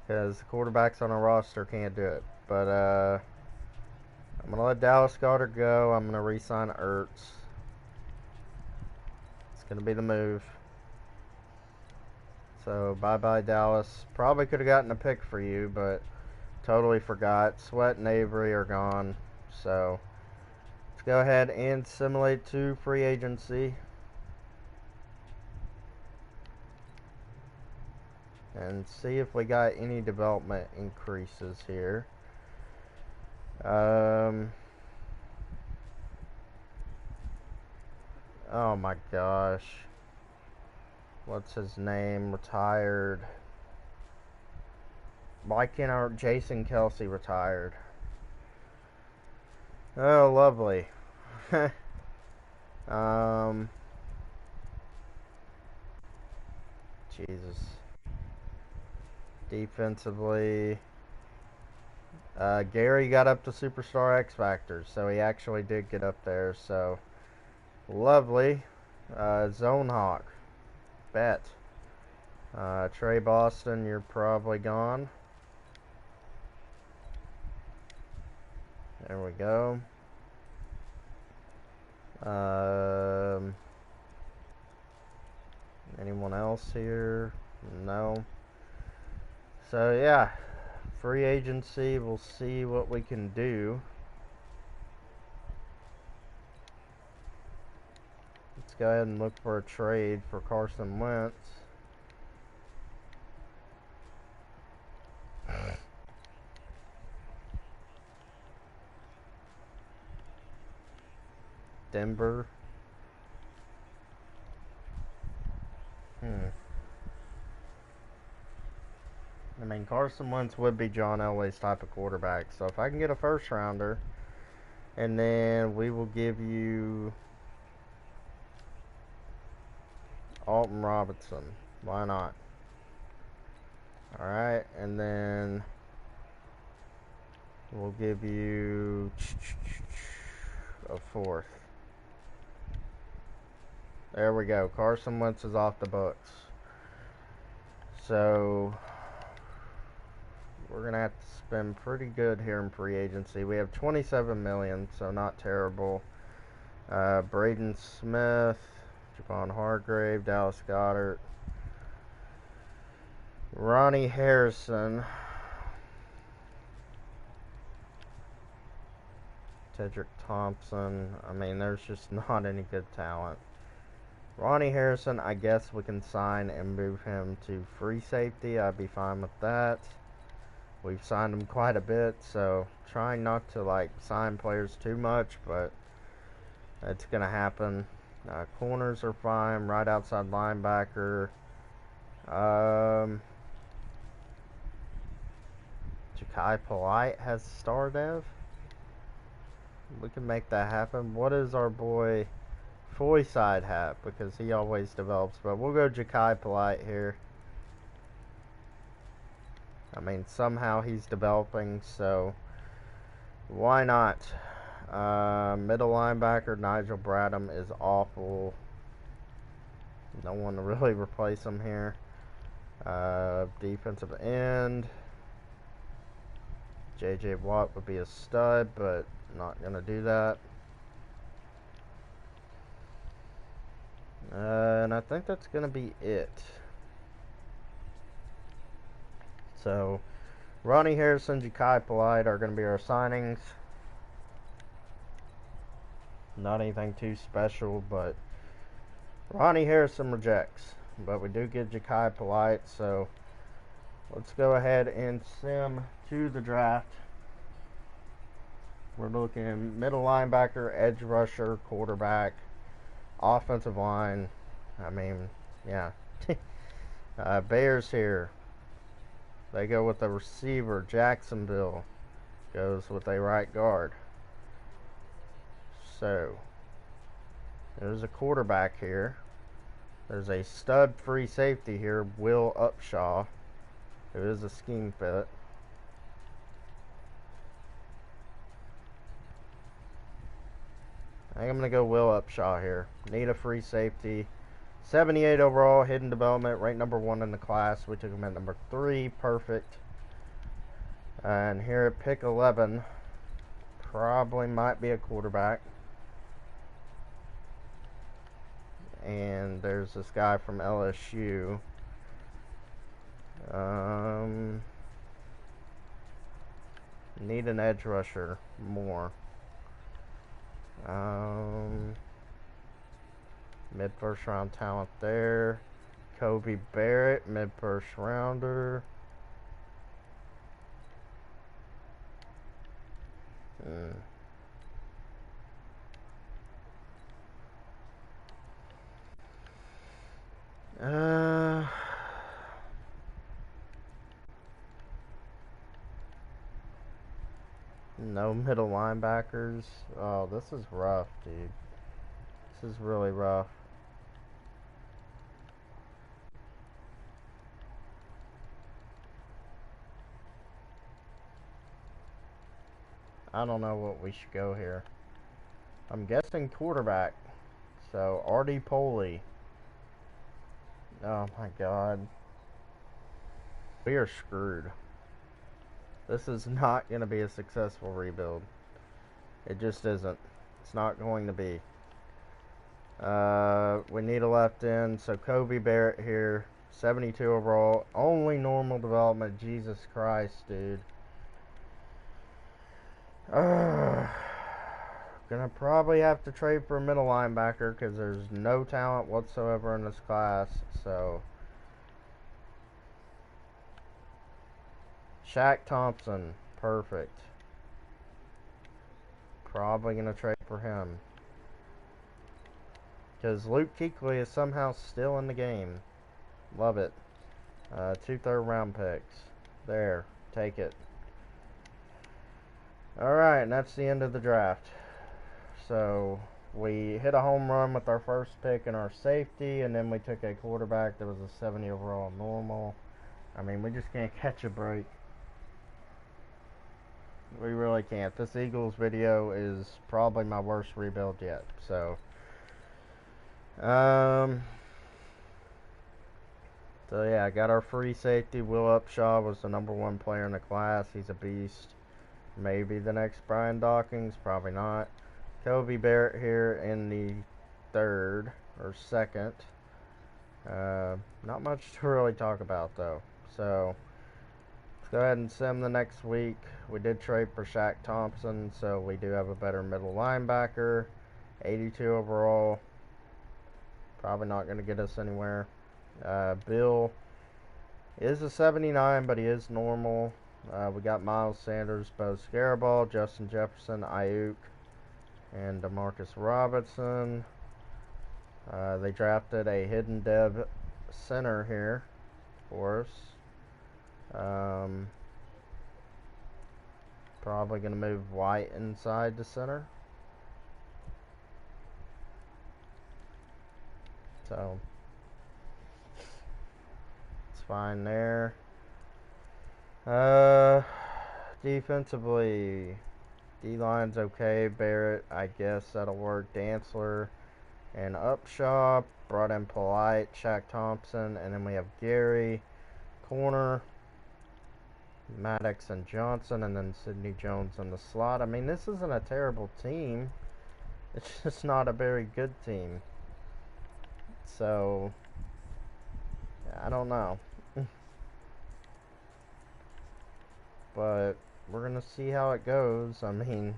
A: Because the quarterbacks on our roster can't do it. But I'm going to let Dallas Goedert go. I'm going to re-sign Ertz. It's going to be the move. So, bye-bye, Dallas. Probably could have gotten a pick for you, but totally forgot. Sweat and Avery are gone. So, let's go ahead and simulate to free agency. And see if we got any development increases here. Oh my gosh. What's his name? Retired. Why can't our Jason Kelsey retired? Oh, lovely. Jesus. Defensively, Gary got up to Superstar X Factor, so he actually did get up there. So lovely. Zone Hawk, bet. Trey Boston, you're probably gone. There we go. Anyone else here? No. So yeah, free agency, we'll see what we can do. Let's go ahead and look for a trade for Carson Wentz. Denver. I mean, Carson Wentz would be John Elway's type of quarterback. So if I can get a first rounder, and then we will give you Alton Robinson. Why not? Alright, and then we'll give you a fourth. There we go. Carson Wentz is off the books. So we're gonna have to spend pretty good here in free agency. We have 27 million, so not terrible. Braden Smith, Javon Hargrave, Dallas Goedert, Ronnie Harrison, Tedrick Thompson. I mean, there's just not any good talent. Ronnie Harrison, I guess we can sign and move him to free safety. I'd be fine with that. We've signed him quite a bit, so trying not to like sign players too much, but it's gonna happen. Corners are fine. Right outside linebacker. Ja'Kai Polite has star dev. We can make that happen. What does our boy Foyside have? Because he always develops. But we'll go Ja'Kai Polite here. I mean, somehow he's developing, so why not? Middle linebacker Nigel Bradham is awful. No one to really replace him here. Defensive end. J.J. Watt would be a stud, but not going to do that. And I think that's going to be it. So, Ronnie Harrison, Ja'Kai Polite are going to be our signings. Not anything too special, but Ronnie Harrison rejects. But we do get Ja'Kai Polite, so let's go ahead and sim to the draft. We're looking middle linebacker, edge rusher, quarterback, offensive line. I mean, yeah. Bears here. They go with a receiver. Jacksonville goes with a right guard. So, there's a quarterback here. There's a stud free safety here, Will Upshaw, who is a scheme fit. I think I'm going to go Will Upshaw here. Need a free safety. 78 overall, hidden development, ranked number 1 in the class. We took him at number 3, perfect. And here at pick 11, probably might be a quarterback. And there's this guy from LSU. Need an edge rusher more. Mid first round talent there. Kobe Barrett, mid first rounder. No middle linebackers. Oh, this is rough, dude. This is really rough. I don't know what we should go here. I'm guessing quarterback. So, Artie Poley. Oh my god. We are screwed. This is not going to be a successful rebuild. It just isn't. It's not going to be. We need a left end. So Kobe Barrett here. 72 overall. Only normal development. Jesus Christ, dude. Gonna probably have to trade for a middle linebacker because there's no talent whatsoever in this class. So Shaq Thompson, perfect. Probably gonna trade for him. Because Luke Kuechly is somehow still in the game. Love it. 2 third-round picks. There. Take it. Alright, and that's the end of the draft. So, we hit a home run with our first pick and our safety, and then we took a quarterback that was a 70 overall normal. I mean, we just can't catch a break. We really can't. This Eagles video is probably my worst rebuild yet. So, so yeah, I got our free safety. Will Upshaw was the #1 player in the class. He's a beast. Maybe the next Brian Dawkins, probably not. Kobe Barrett here in the 3rd or 2nd. Not much to really talk about though. So let's go ahead and sim the next week. We did trade for Shaq Thompson, so we do have a better middle linebacker. 82 overall. Probably not going to get us anywhere. Bill is a 79, but he is normal. We got Miles Sanders, Bo Scarabaugh, Justin Jefferson, Ayuk, and Demarcus Robinson. They drafted a hidden dev center here for us. Probably going to move White inside the center. So it's fine there. Defensively, D-line's okay. Barrett, I guess that'll work. Dantzler and Upshaw. Brought in Polite, Shaq Thompson, and then we have Gary. Corner, Maddox and Johnson, and then Sidney Jones in the slot. I mean, this isn't a terrible team. It's just not a very good team. So, I don't know. But we're going to see how it goes. I mean,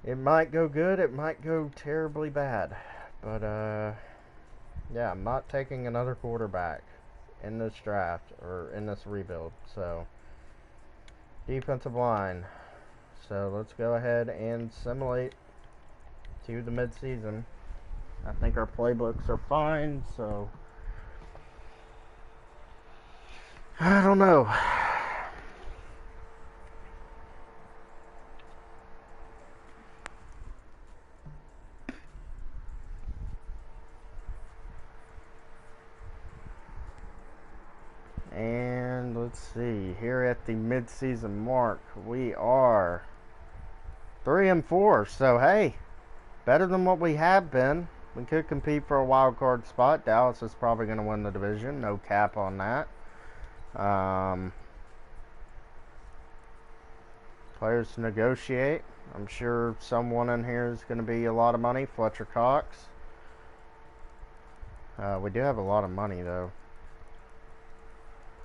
A: it might go good, it might go terribly bad. But, yeah, I'm not taking another quarterback in this draft or in this rebuild. So, defensive line. So, let's go ahead and simulate to the midseason. I think our playbooks are fine, so I don't know. And let's see, here at the mid-season mark, we are 3-4. So hey, better than what we have been. We could compete for a wild card spot. Dallas is probably going to win the division. No cap on that. Players to negotiate. I'm sure someone in here is going to be a lot of money. Fletcher Cox. We do have a lot of money though.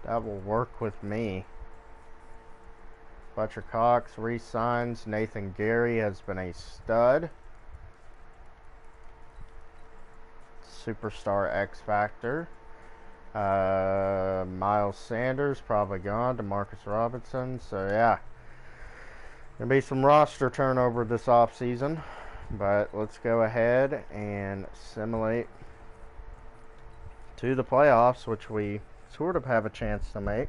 A: That will work with me. Fletcher Cox re-signs. Nathan Gary has been a stud. Superstar X Factor. Miles Sanders probably gone. Demarcus Robinson. So yeah, gonna be some roster turnover this offseason. But let's go ahead and simulate to the playoffs, which we sort of have a chance to make.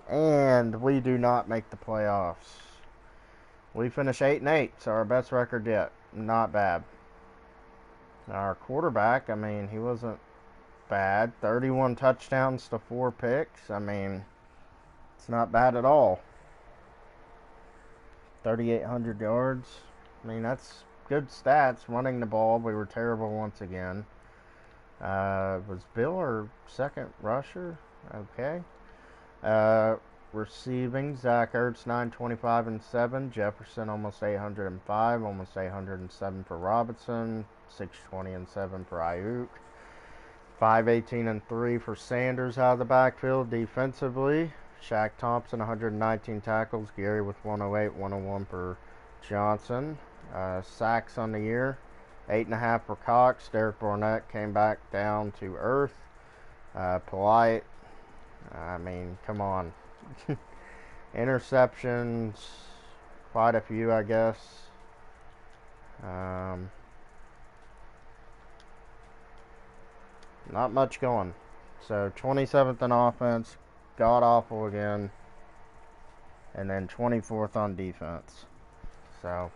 A: And we do not make the playoffs. We finish 8-8, so our best record yet. Not bad. Our quarterback, I mean, he wasn't bad. 31 touchdowns to 4 picks. I mean, it's not bad at all. 3,800 yards. I mean, that's good stats. Running the ball, we were terrible once again. Was Bill our second rusher? Okay. Receiving, Zach Ertz 925 and 7. Jefferson almost 805, almost 807 for Robinson. 620 and 7 for Ayuk. 518 and 3 for Sanders out of the backfield. Defensively, Shaq Thompson 119 tackles. Gary with 108, 101 for Johnson. Sacks on the year. 8.5 for Cox. Derek Barnett came back down to earth. Polite. I mean, come on. Interceptions, quite a few, I guess. Not much going. So 27th in offense, god awful again, and then 24th on defense. So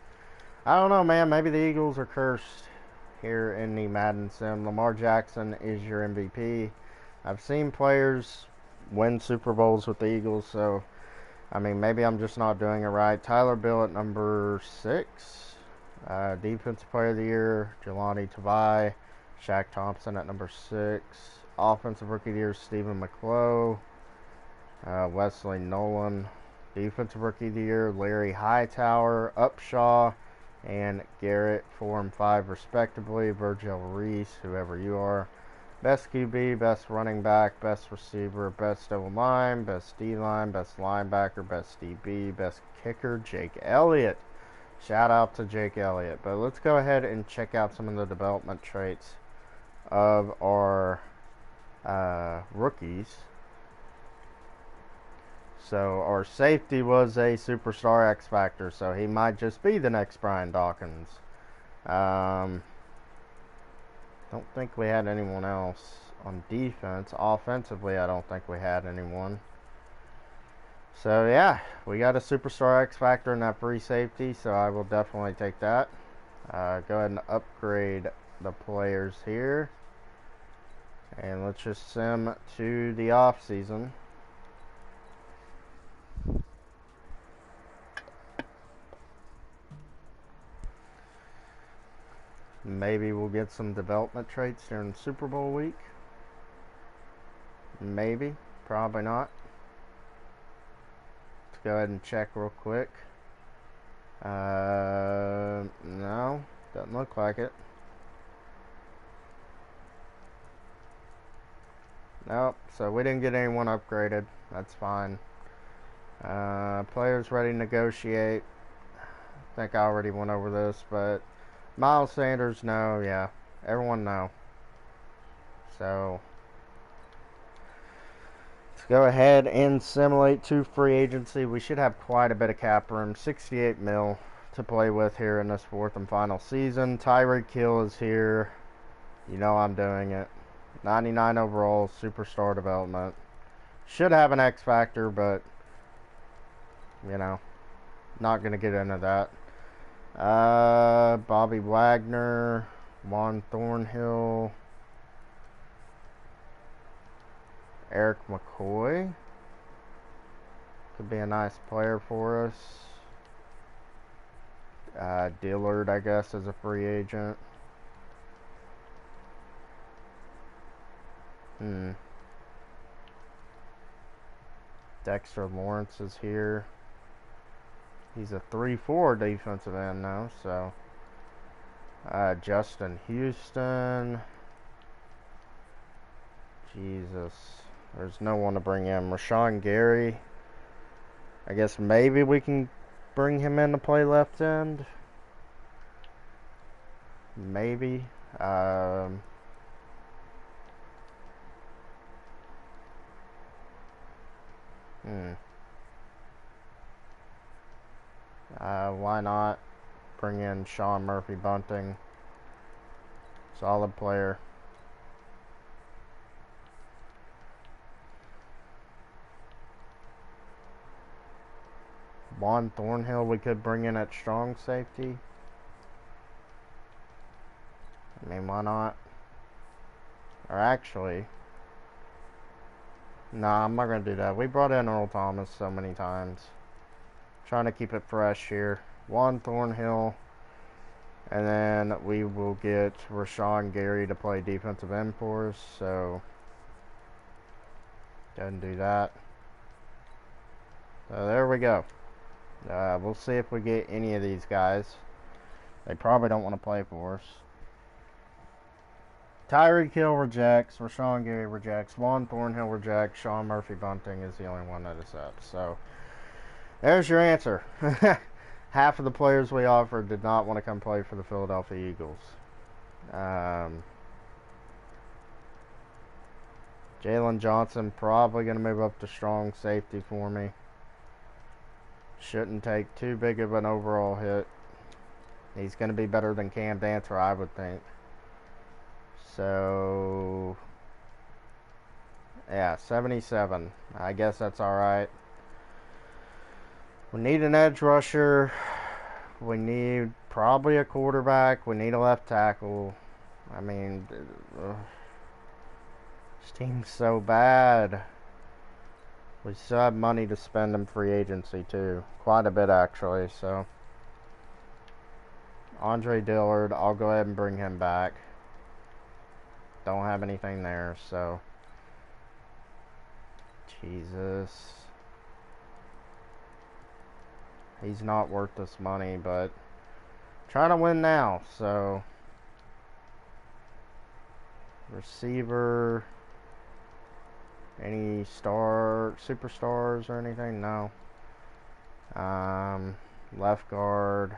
A: I don't know, man. Maybe the Eagles are cursed here in the Madden Sim. Lamar Jackson is your MVP. I've seen players win Super Bowls with the Eagles, so I mean, maybe I'm just not doing it right. Tyler Bill at number 6. Defensive Player of the Year, Jelani Tavai. Shaq Thompson at number 6. Offensive Rookie of the Year, Stephen McClough. Wesley Nolan. Defensive Rookie of the Year, Larry Hightower, Upshaw, and Garrett, 4 and 5 respectively. Virgil Reese, whoever you are. Best QB, best running back, best receiver, best O-line, best D-line, best linebacker, best DB, best kicker, Jake Elliott. Shout out to Jake Elliott. But let's go ahead and check out some of the development traits of our rookies. So our safety was a superstar X Factor, so he might just be the next Brian Dawkins. Don't think we had anyone else on defense. Offensively, I don't think we had anyone. So yeah, we got a superstar X Factor in that free safety, so I will definitely take that. Go ahead and upgrade the players here. And let's just sim to the off season. Maybe we'll get some development traits during Super Bowl week. Maybe. Probably not. Let's go ahead and check real quick. No. Doesn't look like it. Nope. So we didn't get anyone upgraded. That's fine. Players ready to negotiate. I think I already went over this, but Miles Sanders, no, yeah. Everyone, no. So let's go ahead and simulate to free agency. We should have quite a bit of cap room. 68 mil to play with here in this 4th and final season. Tyreek Hill is here. You know I'm doing it. 99 overall, superstar development. Should have an X Factor, but, you know, not going to get into that. Bobby Wagner, Juan Thornhill, Eric McCoy. Could be a nice player for us. Dillard, I guess, is a free agent. Dexter Lawrence is here. He's a 3-4 defensive end now, so. Justin Houston. Jesus. There's no one to bring in. Rashawn Gary. I guess maybe we can bring him in to play left end. Maybe. Why not bring in Sean Murphy Bunting? Solid player. Juan Thornhill we could bring in at strong safety. I mean, why not? Or actually, nah, I'm not going to do that. We brought in Earl Thomas so many times. Trying to keep it fresh here. Juan Thornhill. And then we will get Rashawn Gary to play defensive end for us. So, go ahead and do that. So, there we go. We'll see if we get any of these guys. They probably don't want to play for us. Tyreek Hill rejects. Rashawn Gary rejects. Juan Thornhill rejects. Sean Murphy Bunting is the only one that is up. So, there's your answer. Half of the players we offered did not want to come play for the Philadelphia Eagles. Jalen Johnson probably going to move up to strong safety for me. Shouldn't take too big of an overall hit. He's going to be better than Cam Dancer, I would think. So, yeah, 77. I guess that's alright. We need an edge rusher. We need probably a quarterback. We need a left tackle. I mean, this team's so bad. We still have money to spend in free agency, too. Quite a bit, actually, so. Andre Dillard, I'll go ahead and bring him back. Don't have anything there, so. Jesus. He's not worth this money, but trying to win now, so. Receiver. Any superstars or anything? No. Left guard.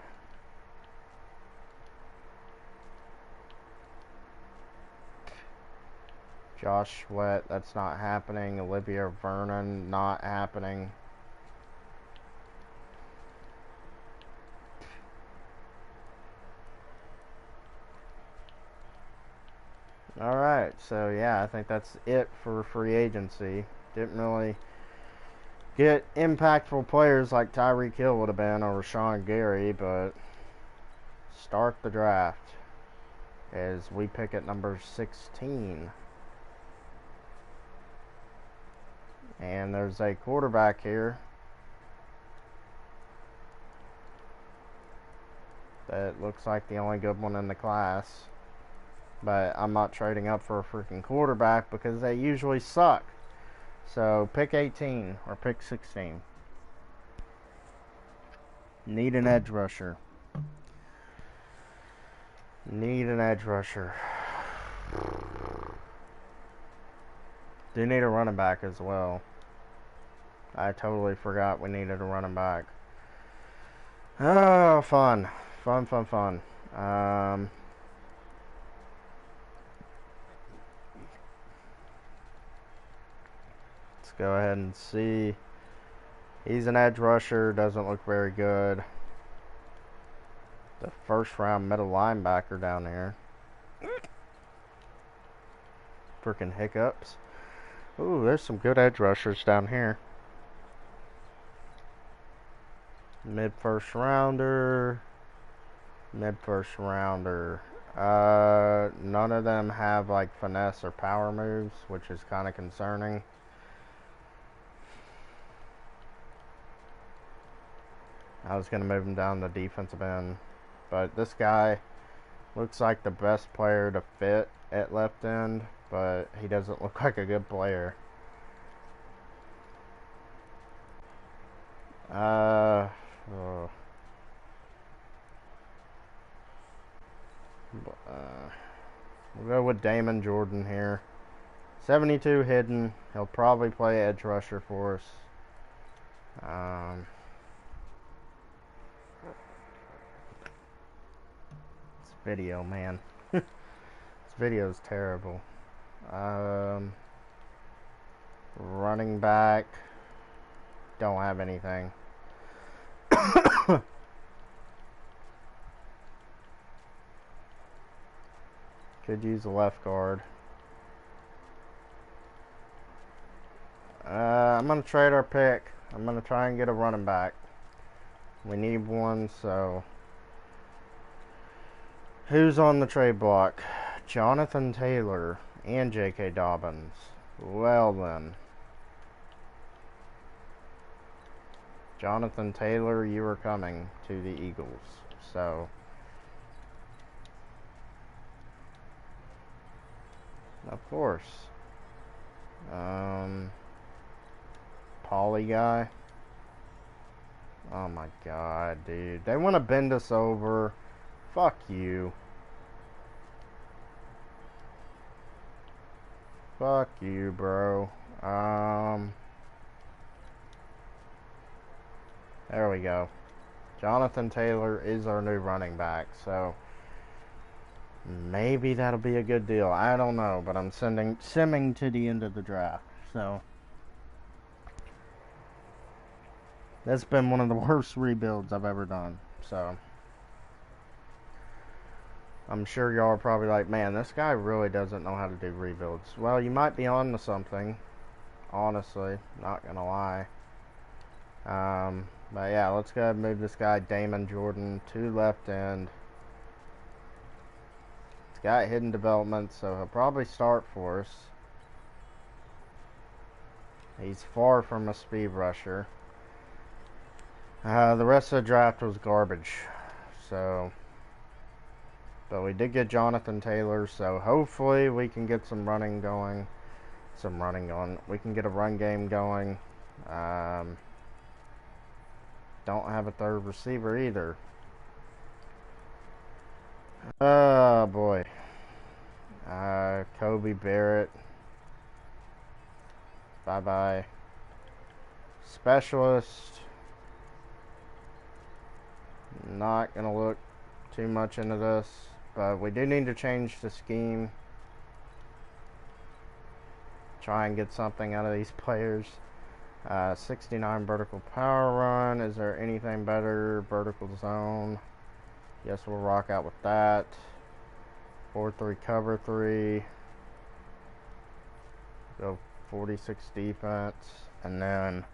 A: Josh Sweat, that's not happening. Olivia Vernon, not happening. Alright, so yeah, I think that's it for free agency. Didn't really get impactful players like Tyreek Hill would have been or Rashawn Gary, but start the draft as we pick at number 16. And there's a quarterback here that looks like the only good one in the class. But I'm not trading up for a freaking quarterback because they usually suck. So pick 18 or pick 16. Need an edge rusher. Need an edge rusher. Do need a running back as well. I totally forgot we needed a running back. Oh, fun. Fun. Let's go ahead and see. He's an edge rusher. Doesn't look very good. The first round middle linebacker down there. Freaking hiccups. Ooh, there's some good edge rushers down here. Mid first rounder. None of them have like finesse or power moves, which is kind of concerning. I was going to move him down the defensive end, but this guy looks like the best player to fit at left end, but he doesn't look like a good player. We'll go with Damon Jordan here. 72 hidden. He'll probably play edge rusher for us. This video, man. This video is terrible. Running back. Don't have anything. Could use a left guard. I'm going to trade our pick. I'm going to try and get a running back. We need one, so. Who's on the trade block? Jonathan Taylor and J.K. Dobbins. Well then. Jonathan Taylor, you are coming to the Eagles. So. Of course. Pauly guy. Oh my god, dude. They want to bend us over. Fuck you. Fuck you, bro. There we go. Jonathan Taylor is our new running back, so Maybe that'll be a good deal. I don't know, but I'm simming to the end of the draft. So that's been one of the worst rebuilds I've ever done. So I'm sure y'all are probably like, man, this guy really doesn't know how to do rebuilds. Well, you might be on to something. Honestly, not gonna lie. But yeah, let's go ahead and move this guy Damon Jordan to left end. He's got hidden development, so he'll probably start for us. He's far from a speed rusher. The rest of the draft was garbage. So, but we did get Jonathan Taylor, so hopefully we can get some running going. We can get a run game going. Don't have a third receiver either. Oh boy. Kobe Barrett. Bye bye. Specialist. Not gonna look too much into this, but we do need to change the scheme. Try and get something out of these players. 69 vertical power run. Is there anything better? Vertical zone. Yes, we'll rock out with that. 4-3 cover 3. Go 46 defense. And then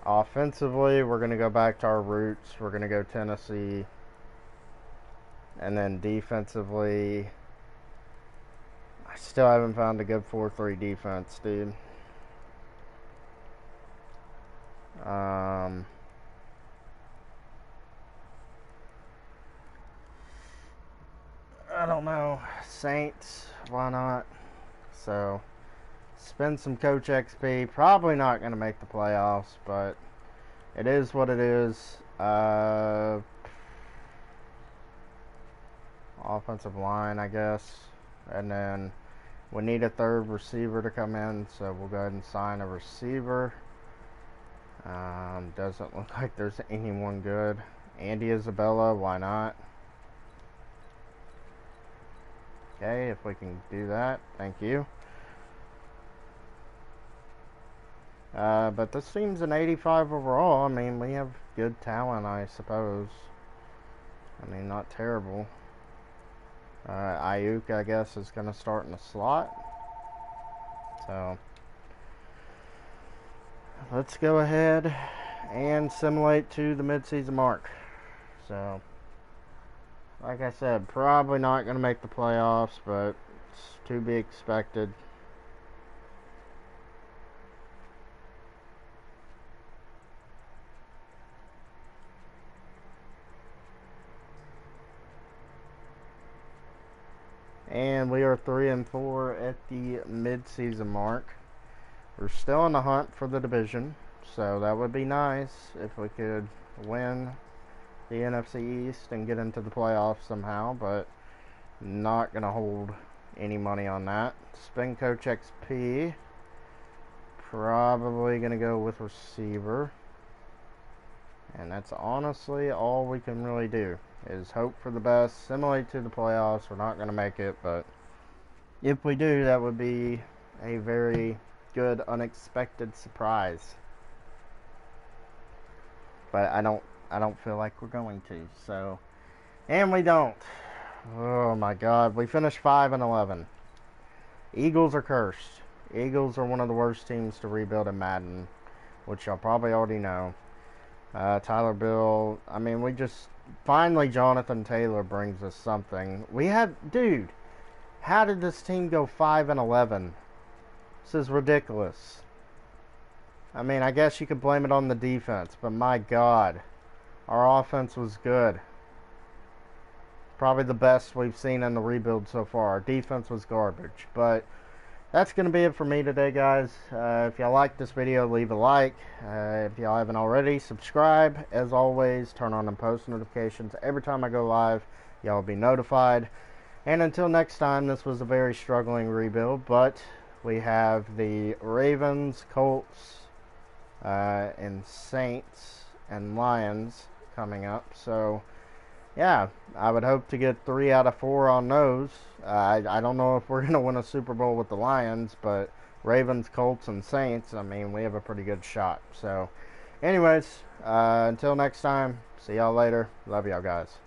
A: offensively, we're going to go back to our roots. We're going to go Tennessee. And then defensively, I still haven't found a good 4-3 defense, dude. I don't know. Saints, why not? So, spend some Coach XP. Probably not going to make the playoffs, but it is what it is. Offensive line, I guess. And then we need a third receiver to come in, so we'll go ahead and sign a receiver. Doesn't look like there's anyone good. Andy Isabella, why not? Okay, if we can do that, thank you. But this team's an 85 overall. I mean, we have good talent, I suppose. I mean, not terrible. Ayuk, I guess, is going to start in the slot. So, let's go ahead and simulate to the midseason mark. So, like I said, probably not going to make the playoffs, but it's to be expected. And we are 3-4 at the mid-season mark. We're still in the hunt for the division, so that would be nice if we could win the NFC East and get into the playoffs somehow, but not going to hold any money on that. Spin Coach XP. Probably going to go with receiver. And that's honestly all we can really do, is hope for the best, simulate to the playoffs. We're not going to make it, but if we do, that would be a very good unexpected surprise. But I don't feel like we're going to. So, and we don't. Oh my God, we finished 5-11. Eagles are cursed. Eagles are one of the worst teams to rebuild in Madden, which y'all probably already know. Tyler Bill, I mean, we just, finally Jonathan Taylor brings us something. Dude, how did this team go 5-11? This is ridiculous. I mean, I guess you could blame it on the defense, but my God, our offense was good. Probably the best we've seen in the rebuild so far. Our defense was garbage, but that's going to be it for me today, guys. If y'all like this video, leave a like. If y'all haven't already, subscribe. As always, turn on the post notifications. Every time I go live, y'all will be notified. And until next time, this was a very struggling rebuild, but we have the Ravens, Colts, and Saints and Lions coming up. So yeah, I would hope to get 3 out of 4 on those. I don't know if we're going to win a Super Bowl with the Lions, but Ravens, Colts, and Saints, I mean, we have a pretty good shot. So, anyways, until next time, see y'all later. Love y'all guys.